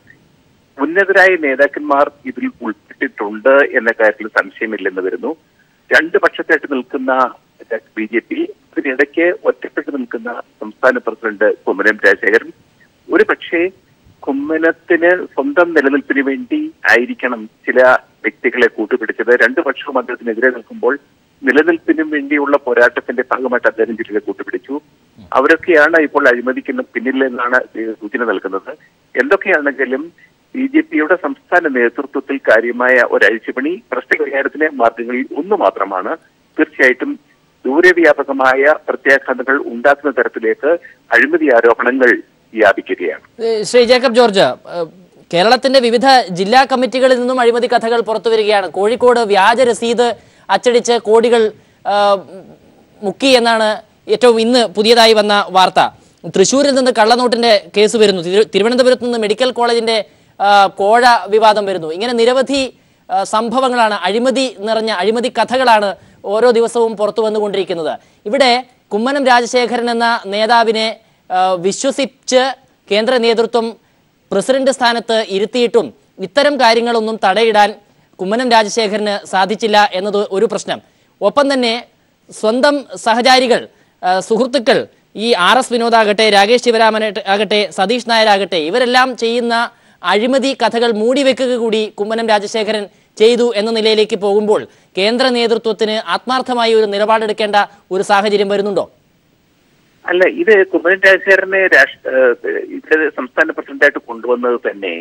ഉന്നതരായ നേതാക്കന്മാർ ഇതിൽ ഉൾപ്പെട്ടിട്ടുണ്ട് എന്ന കാര്യത്തിൽ സംശയമില്ലെന്ന് വരുന്നു. രണ്ട് പക്ഷത്തായിട്ട് നിൽക്കുന്ന BJP, ഇതിനിടയ്ക്ക് ഒറ്റപ്പെട്ട് നിൽക്കുന്ന സംസ്ഥാന പ്രസിഡന്റ് കുമ്മനം രാജശേഖരൻ ഒരു പക്ഷേ കുമ്മനത്തിന് സ്വന്തം നിലനിൽപ്പിന് വേണ്ടി ആയിരിക്കണം ചില വ്യക്തികളെ കൂട്ടുപിടിച്ചത്. രണ്ടു പക്ഷവും അദ്ദേഹത്തിനെതിരെ നിൽക്കുമ്പോൾ നിലനിൽപ്പിനും വേണ്ടിയുള്ള പോരാട്ടത്തിന്റെ ഭാഗമായിട്ട് അദ്ദേഹം ചിലരെ കൂട്ടുപിടിച്ചു. അവരൊക്കെയാണ് ഇപ്പോൾ അഴിമതിക്ക് പിന്നിലെന്നാണ് സൂചന നൽകുന്നത്. എന്തൊക്കെയാണെങ്കിലും BJPയുടെ സംസ്ഥാന നേതൃത്വത്തിൽ കാര്യമായ ഒരഴിച്ചുപണി പ്രശ്നപരിഹാരത്തിന് മാർഗങ്ങളിൽ ഒന്ന് മാത്രമാണ്. തീർച്ചയായിട്ടും ദൂരവ്യാപകമായ പ്രത്യാഘാതങ്ങൾ ഉണ്ടാക്കുന്ന തരത്തിലേക്ക് അഴിമതി ആരോപണങ്ങൾ വ്യാപിക്കുകയാണ്. ശ്രീ ജേക്കബ് ജോർജ്, കേരളത്തിന്റെ വിവിധ ജില്ലാ കമ്മിറ്റികളിൽ നിന്നും അഴിമതി കഥകൾ പുറത്തു വരികയാണ്. കോഴിക്കോട് വ്യാജ രസീത് അച്ചടിച്ച് കോടികൾ മുക്കി എന്നാണ് ഏറ്റവും ഇന്ന് പുതിയതായി വന്ന വാർത്ത. തൃശ്ശൂരിൽ നിന്ന് കള്ളനോട്ടിന്റെ കേസ് വരുന്നു. തിരുവനന്തപുരത്ത് നിന്ന് മെഡിക്കൽ കോളേജിന്റെ കോഴ വിവാദം വരുന്നു. ഇങ്ങനെ നിരവധി സംഭവങ്ങളാണ്, അഴിമതി നിറഞ്ഞ അഴിമതി കഥകളാണ് ഓരോ ദിവസവും പുറത്തു വന്നുകൊണ്ടിരിക്കുന്നത്. ഇവിടെ കുമ്മനം രാജശേഖരൻ എന്ന നേതാവിനെ വിശ്വസിച്ച് കേന്ദ്ര നേതൃത്വം പ്രസിഡന്റ് സ്ഥാനത്ത് ഇരുത്തിയിട്ടും ഇത്തരം കാര്യങ്ങളൊന്നും തടയിടാൻ കുമ്മനം രാജശേഖരന് സാധിച്ചില്ല എന്നത് ഒരു പ്രശ്നം. ഒപ്പം തന്നെ സ്വന്തം സഹചാരികൾ, സുഹൃത്തുക്കൾ, ഈ RS വിനോദാകട്ടെ, രാകേഷ് ശിവരാമൻ ആകട്ടെ, സതീഷ് നായരാകട്ടെ, ഇവരെല്ലാം ചെയ്യുന്ന അഴിമതി കഥകൾ മൂടിവെക്കുക കൂടി കുമ്മനം രാജശേഖരൻ ചെയ്തു എന്ന നിലയിലേക്ക് പോകുമ്പോൾ കേന്ദ്ര നേതൃത്വത്തിന് ആത്മാർത്ഥമായി ഒരു നിലപാടെടുക്കേണ്ട ഒരു സാഹചര്യം വരുന്നുണ്ടോ? അല്ല, ഇത് കുമ്മനം രാജശേഖരനെ ഇവിടെ സംസ്ഥാന പ്രസിഡന്റായിട്ട് കൊണ്ടുവന്നത് തന്നെ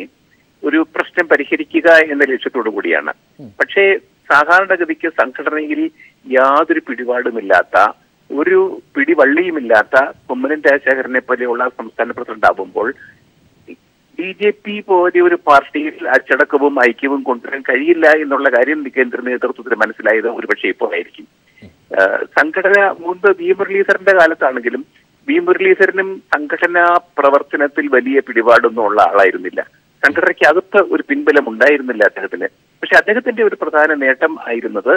ഒരു പ്രശ്നം പരിഹരിക്കുക എന്ന ലക്ഷ്യത്തോടു കൂടിയാണ്. പക്ഷേ സാധാരണഗതിക്ക് സംഘടനയിൽ യാതൊരു പിടിപാടുമില്ലാത്ത, ഒരു പിടിവള്ളിയുമില്ലാത്ത കുമ്മനം രാജശേഖരനെ പോലെയുള്ള സംസ്ഥാന പ്രസിഡന്റ് ആവുമ്പോൾ BJP പോലെ ഒരു പാർട്ടിയിൽ അച്ചടക്കവും ഐക്യവും കൊണ്ടുവരാൻ കഴിയില്ല എന്നുള്ള കാര്യം കേന്ദ്ര നേതൃത്വത്തിന് മനസ്സിലായത് ഒരുപക്ഷെ ഇപ്പോഴായിരിക്കും. സംഘടന മുൻപ് V മുരളീധരന്റെ കാലത്താണെങ്കിലും V മുരളീധരനും സംഘടനാ പ്രവർത്തനത്തിൽ വലിയ പിടിപാടൊന്നും ഉള്ള ആളായിരുന്നില്ല. സംഘടനയ്ക്ക് അകത്ത് ഒരു പിൻബലം ഉണ്ടായിരുന്നില്ല അദ്ദേഹത്തിന്. പക്ഷെ അദ്ദേഹത്തിന്റെ ഒരു പ്രധാന നേട്ടം ആയിരുന്നത്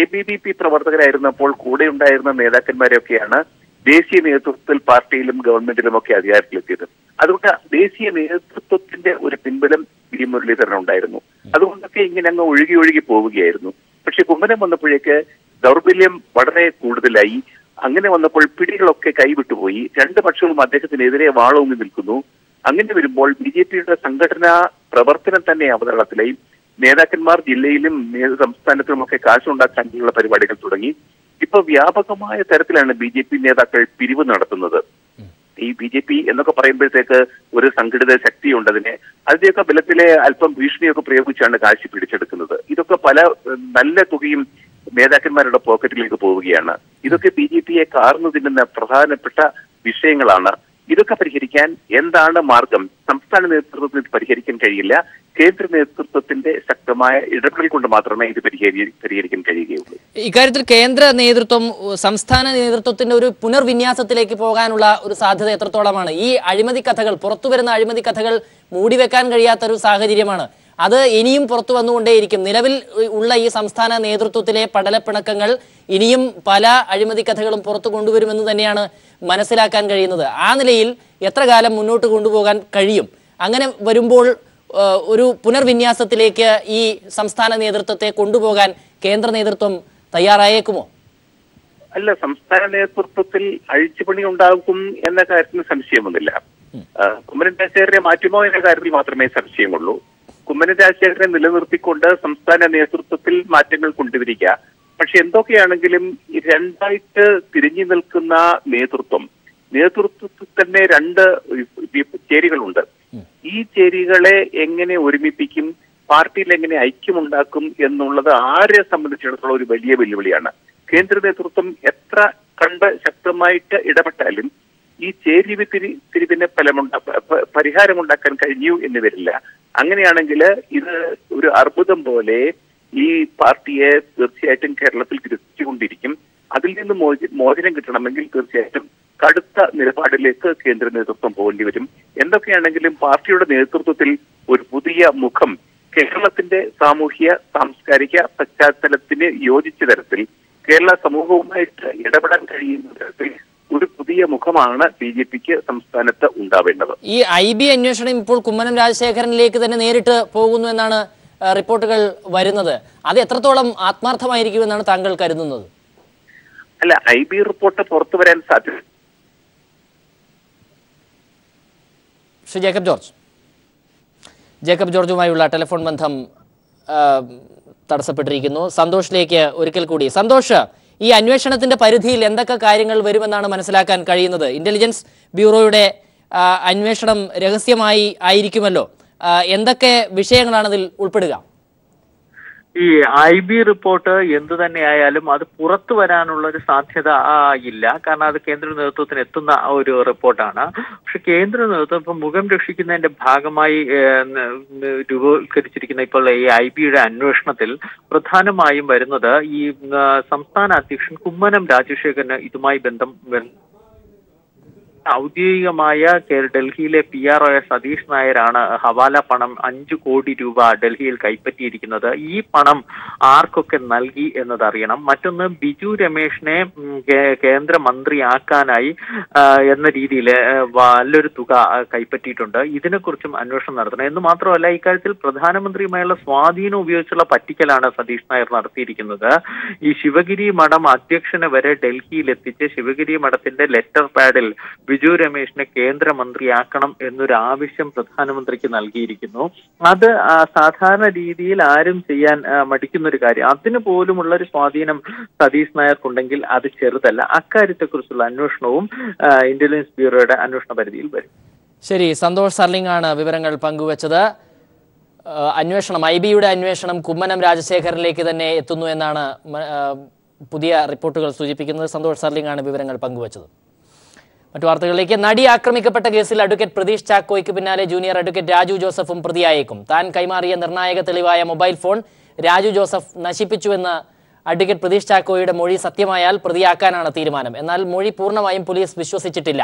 ABVP പ്രവർത്തകരായിരുന്നപ്പോൾ കൂടെ ഉണ്ടായിരുന്ന നേതാക്കന്മാരെയൊക്കെയാണ് ദേശീയ നേതൃത്വത്തിൽ പാർട്ടിയിലും ഗവൺമെന്റിലും ഒക്കെ അധികാരത്തിലെത്തിയത്. അതുകൊണ്ട് ദേശീയ നേതൃത്വത്തിന്റെ ഒരു പിൻബലം V മുരളീധരൻ ഉണ്ടായിരുന്നു. അതുകൊണ്ടൊക്കെ ഇങ്ങനെ അങ്ങ് ഒഴുകി പോവുകയായിരുന്നു. പക്ഷെ കുമ്മനം വന്നപ്പോഴേക്ക് ദൗർബല്യം വളരെ കൂടുതലായി. അങ്ങനെ വന്നപ്പോൾ പിടികളൊക്കെ കൈവിട്ടുപോയി. രണ്ടു പക്ഷവും അദ്ദേഹത്തിനെതിരെ വാളൂന്നി നിൽക്കുന്നു. അങ്ങനെ വരുമ്പോൾ BJPയുടെ സംഘടനാ പ്രവർത്തനം തന്നെ അവതരണത്തിലായി. നേതാക്കന്മാർ ജില്ലയിലും സംസ്ഥാനത്തിലുമൊക്കെ കാശുണ്ടാക്കാനുള്ള പരിപാടികൾ തുടങ്ങി. ഇപ്പൊ വ്യാപകമായ തരത്തിലാണ് BJP നേതാക്കൾ പിരിവ് നടത്തുന്നത്. ഈ BJP എന്നൊക്കെ പറയുമ്പോഴത്തേക്ക് ഒരു സംഘടിത ശക്തിയുണ്ട്. അതിന്റെയൊക്കെ ബലത്തിലെ അല്പം ഭീഷണിയൊക്കെ പ്രയോഗിച്ചാണ് കാശ് പിടിച്ചെടുക്കുന്നത്. ഇതൊക്കെ പല നല്ല തുകയും നേതാക്കന്മാരുടെ പോക്കറ്റിലേക്ക് പോവുകയാണ്. ഇതൊക്കെ BJPയെ കാർന്നു തിന്നുന്ന പ്രധാനപ്പെട്ട വിഷയങ്ങളാണ്. ഇതൊക്കെ പരിഹരിക്കാൻ എന്താണ് മാർഗം? സംസ്ഥാന നേതൃത്വത്തിന് പരിഹരിക്കാൻ കഴിയില്ല. കേന്ദ്ര നേതൃത്വത്തിന്റെ ശക്തമായ ഇടപെടൽ കൊണ്ട് മാത്രമേ ഇത് പരിഹരിക്കാൻ കഴിയുകയുള്ളൂ. ഇക്കാര്യത്തിൽ കേന്ദ്ര നേതൃത്വം സംസ്ഥാന നേതൃത്വത്തിന്റെ ഒരു പുനർവിന്യാസത്തിലേക്ക് പോകാനുള്ള ഒരു സാധ്യത എത്രത്തോളമാണ്? ഈ അഴിമതി കഥകൾ, പുറത്തുവരുന്ന അഴിമതി കഥകൾ മൂടിവെക്കാൻ കഴിയാത്തൊരു സാഹചര്യമാണ്. അത് ഇനിയും പുറത്തു വന്നുകൊണ്ടേയിരിക്കും. നിലവിൽ ഉള്ള ഈ സംസ്ഥാന നേതൃത്വത്തിലെ പടലപ്പിണക്കങ്ങൾ ഇനിയും പല അഴിമതി കഥകളും പുറത്തു കൊണ്ടുവരുമെന്ന് തന്നെയാണ് മനസ്സിലാക്കാൻ കഴിയുന്നത്. ആ നിലയിൽ എത്ര കാലം മുന്നോട്ട് കൊണ്ടുപോകാൻ കഴിയും? അങ്ങനെ വരുമ്പോൾ ഒരു പുനർവിന്യാസത്തിലേക്ക് ഈ സംസ്ഥാന നേതൃത്വത്തെ കൊണ്ടുപോകാൻ കേന്ദ്ര നേതൃത്വം തയ്യാറായേക്കുമോ? അല്ല, സംസ്ഥാന നേതൃത്വത്തിൽ അഴിച്ചുപണി ഉണ്ടാകും എന്ന കാര്യത്തിൽ സംശയമൊന്നുമില്ല. കുമ്മനം രാജശേഖരനെ മാറ്റുമോ എന്ന കാര്യത്തിൽ മാത്രമേ സംശയമുള്ളൂ. കുമ്മനം രാജശേഖരനെ നിലനിർത്തിക്കൊണ്ട് സംസ്ഥാന നേതൃത്വത്തിൽ മാറ്റങ്ങൾ കൊണ്ടുവരിക. പക്ഷെ എന്തൊക്കെയാണെങ്കിലും രണ്ടായിട്ട് തിരിഞ്ഞു നിൽക്കുന്ന നേതൃത്വത്തിൽ തന്നെ രണ്ട് ചേരികളുണ്ട്. ഈ ചേരികളെ എങ്ങനെ ഒരുമിപ്പിക്കും, പാർട്ടിയിൽ എങ്ങനെ ഐക്യമുണ്ടാക്കും എന്നുള്ളത് ആരെ സംബന്ധിച്ചിടത്തോളം ഒരു വലിയ വെല്ലുവിളിയാണ്. കേന്ദ്ര നേതൃത്വം എത്ര കണ്ട് ശക്തമായിട്ട് ഇടപെട്ടാലും ഈ തിരിവിന് പരിഹാരമുണ്ടാക്കാൻ കഴിഞ്ഞു എന്ന് വരില്ല. അങ്ങനെയാണെങ്കിൽ ഇത് ഒരു അർബുദം പോലെ ഈ പാർട്ടിയെ തീർച്ചയായിട്ടും കേരളത്തിൽ തിരിച്ചുകൊണ്ടിരിക്കും. അതിൽ നിന്ന് മോചനം കിട്ടണമെങ്കിൽ തീർച്ചയായിട്ടും കടുത്ത നിലപാടിലേക്ക് കേന്ദ്ര നേതൃത്വം പോകേണ്ടി വരും. എന്തൊക്കെയാണെങ്കിലും പാർട്ടിയുടെ നേതൃത്വത്തിൽ ഒരു പുതിയ മുഖം കേരളത്തിന്റെ സാമൂഹ്യ സാംസ്കാരിക പശ്ചാത്തലത്തിന് യോജിച്ച തരത്തിൽ കേരള സമൂഹവുമായിട്ട് ഇടപെടാൻ കഴിയുന്ന തരത്തിൽ ഒരു പുതിയ മുഖമാണ് BJPക്ക് സംസ്ഥാനത്ത് ഉണ്ടാവേണ്ടത്. ഈ IB അന്വേഷണം ഇപ്പോൾ കുമ്മനം രാജശേഖരനിലേക്ക് തന്നെ നേരിട്ട് പോകുന്നു എന്നാണ് റിപ്പോർട്ടുകൾ വരുന്നത്. അത് എത്രത്തോളം ആത്മാർത്ഥമായിരിക്കുമെന്നാണ് താങ്കൾ കരുതുന്നത്? അല്ല, IB റിപ്പോർട്ട് പുറത്തു വരാൻ സാധ്യത. ശ്രീ ജേക്കബ് ജോർജുമായുള്ള ടെലിഫോൺ ബന്ധം തടസ്സപ്പെട്ടിരിക്കുന്നു. സന്തോഷിലേക്ക് ഒരിക്കൽ കൂടി. സന്തോഷ്, ഈ അന്വേഷണത്തിന്റെ പരിധിയിൽ എന്തൊക്കെ കാര്യങ്ങൾ വരുമെന്നാണ് മനസ്സിലാക്കാൻ കഴിയുന്നത്? ഇന്റലിജൻസ് ബ്യൂറോയുടെ അന്വേഷണം രഹസ്യമായി ആയിരിക്കുമല്ലോ. എന്തൊക്കെ വിഷയങ്ങളാണ് അതിൽ ഉൾപ്പെടുക? ഈ IB റിപ്പോർട്ട് എന്തു തന്നെയായാലും അത് പുറത്തു വരാനുള്ള ഒരു സാധ്യത ഇല്ല. കാരണം അത് കേന്ദ്ര നേതൃത്വത്തിന് എത്തുന്ന ഒരു റിപ്പോർട്ടാണ്. പക്ഷെ കേന്ദ്ര നേതൃത്വം ഇപ്പൊ മുഖം രക്ഷിക്കുന്നതിന്റെ ഭാഗമായി രൂപവത്കരിച്ചിരിക്കുന്ന ഇപ്പോൾ ഈ IBയുടെ അന്വേഷണത്തിൽ പ്രധാനമായും വരുന്നത് ഈ സംസ്ഥാന അധ്യക്ഷൻ കുമ്മനം രാജശേഖരന് ഇതുമായി ബന്ധം ഔദ്യോഗികമായ ഡൽഹിയിലെ PRO സതീഷ് നായരാണ് ഹവാല പണം 5 കോടി രൂപ ഡൽഹിയിൽ കൈപ്പറ്റിയിരിക്കുന്നത്. ഈ പണം ആർക്കൊക്കെ നൽകി എന്നതറിയണം. മറ്റൊന്ന്, ബിജു രമേശിനെ കേന്ദ്രമന്ത്രിയാക്കാനായി എന്ന രീതിയിൽ നല്ലൊരു തുക കൈപ്പറ്റിയിട്ടുണ്ട്. ഇതിനെക്കുറിച്ചും അന്വേഷണം നടത്തണം. എന്ന് മാത്രമല്ല, ഇക്കാര്യത്തിൽ പ്രധാനമന്ത്രിയുമായുള്ള സ്വാധീനം ഉപയോഗിച്ചുള്ള പറ്റിക്കലാണ് സതീഷ് നായർ നടത്തിയിരിക്കുന്നത്. ഈ ശിവഗിരി മഠം അധ്യക്ഷനെ വരെ ഡൽഹിയിൽ എത്തിച്ച് ശിവഗിരി മഠത്തിന്റെ ലെറ്റർ പാഡിൽ ബിജു രമേശിനെ കേന്ദ്രമന്ത്രിയാക്കണം എന്നൊരു ആവശ്യം പ്രധാനമന്ത്രിക്ക് നൽകിയിരിക്കുന്നു. അത് സാധാരണ രീതിയിൽ ആരും ചെയ്യാൻ മടിക്കുന്നൊരു കാര്യം. അതിന് പോലുമുള്ള ഒരു സ്വാധീനം സതീഷ് നായർക്കുണ്ടെങ്കിൽ അത് ചെറുതല്ല. അക്കാര്യത്തെക്കുറിച്ചുള്ള അന്വേഷണവും ഇന്റലിജൻസ് ബ്യൂറോയുടെ അന്വേഷണ പരിധിയിൽ വരും. ശരി, സന്തോഷ് സർലിംഗ് ആണ് വിവരങ്ങൾ പങ്കുവച്ചത്. അന്വേഷണം, IBയുടെ അന്വേഷണം കുമ്മനം രാജശേഖരനിലേക്ക് തന്നെ എത്തുന്നു എന്നാണ് പുതിയ റിപ്പോർട്ടുകൾ സൂചിപ്പിക്കുന്നത്. സന്തോഷ് സർലിംഗ് ആണ് വിവരങ്ങൾ പങ്കുവച്ചത്. മറ്റു വാർത്തകളിലേക്ക്. നടി ആക്രമിക്കപ്പെട്ട കേസിൽ അഡ്വക്കേറ്റ് പ്രതീഷ് ചാക്കോയ്ക്ക് പിന്നാലെ ജൂനിയർ അഡ്വക്കേറ്റ് രാജു ജോസഫും പ്രതിയായേക്കും. താൻ കൈമാറിയ നിർണായക തെളിവായ മൊബൈൽ ഫോൺ രാജു ജോസഫ് നശിപ്പിച്ചുവെന്ന് അഡ്വക്കേറ്റ് പ്രതീഷ് ചാക്കോയുടെ മൊഴി സത്യമായാൽ പ്രതിയാക്കാനാണ് തീരുമാനം. എന്നാൽ മൊഴി പൂർണ്ണമായും പോലീസ് വിശ്വസിച്ചിട്ടില്ല.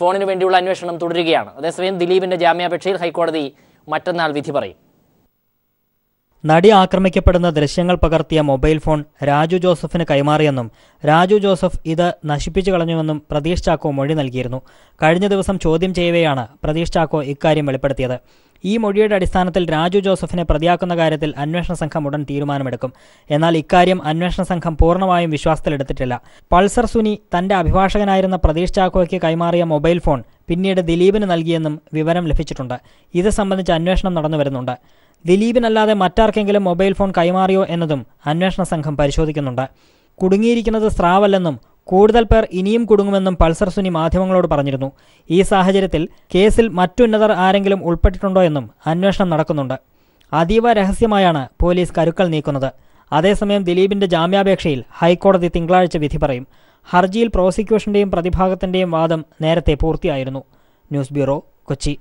ഫോണിന് വേണ്ടിയുള്ള അന്വേഷണം തുടരുകയാണ്. അതേസമയം ദിലീപിന്റെ ജാമ്യാപേക്ഷയിൽ ഹൈക്കോടതി മറ്റന്നാൾ വിധി പറയും. നടി ആക്രമിക്കപ്പെടുന്ന ദൃശ്യങ്ങൾ പകർത്തിയ മൊബൈൽ ഫോൺ രാജു ജോസഫിന് കൈമാറിയെന്നും രാജു ജോസഫ് ഇത് നശിപ്പിച്ചു കളഞ്ഞുവെന്നും പ്രതീഷ് ചാക്കോ മൊഴി നൽകിയിരുന്നു. കഴിഞ്ഞ ദിവസം ചോദ്യം ചെയ്യവെയാണ് പ്രതീഷ് ചാക്കോ ഇക്കാര്യം വെളിപ്പെടുത്തിയത്. ഈ മൊഴിയുടെ അടിസ്ഥാനത്തിൽ രാജു ജോസഫിനെ പ്രതിയാക്കുന്ന കാര്യത്തിൽ അന്വേഷണ സംഘം ഉടൻ തീരുമാനമെടുക്കും. എന്നാൽ ഇക്കാര്യം അന്വേഷണ സംഘം പൂർണ്ണമായും വിശ്വാസത്തിലെടുത്തിട്ടില്ല. പൾസർ സുനി തന്റെ അഭിഭാഷകനായിരുന്ന പ്രതീഷ് ചാക്കോയ്ക്ക് കൈമാറിയ മൊബൈൽ ഫോൺ പിന്നീട് ദിലീപിന് നൽകിയെന്നും വിവരം ലഭിച്ചിട്ടുണ്ട്. ഇത് സംബന്ധിച്ച് അന്വേഷണം നടന്നുവരുന്നുണ്ട്. ദിലീപിനല്ലാതെ മറ്റാർക്കെങ്കിലും മൊബൈൽ ഫോൺ കൈമാറിയോ എന്നതും അന്വേഷണ സംഘം പരിശോധിക്കുന്നുണ്ട്. കുടുങ്ങിയിരിക്കുന്നത് സ്രാവല്ലെന്നും കൂടുതൽ പേർ ഇനിയും കുടുങ്ങുമെന്നും പൾസർ സുനി മാധ്യമങ്ങളോട് പറഞ്ഞിരുന്നു. ഈ സാഹചര്യത്തിൽ കേസിൽ മറ്റുന്നതർ ആരെങ്കിലും ഉൾപ്പെട്ടിട്ടുണ്ടോ എന്നും അന്വേഷണം നടക്കുന്നുണ്ട്. അതീവ രഹസ്യമായാണ് പോലീസ് കരുക്കൾ നീക്കുന്നത്. അതേസമയം ദിലീപിന്റെ ജാമ്യാപേക്ഷയിൽ ഹൈക്കോടതി തിങ്കളാഴ്ച വിധി പറയും. ഹർജിയിൽ പ്രോസിക്യൂഷന്റെയും പ്രതിഭാഗത്തിന്റെയും വാദം നേരത്തെ പൂർത്തിയായിരുന്നു. News bureau, Kochi.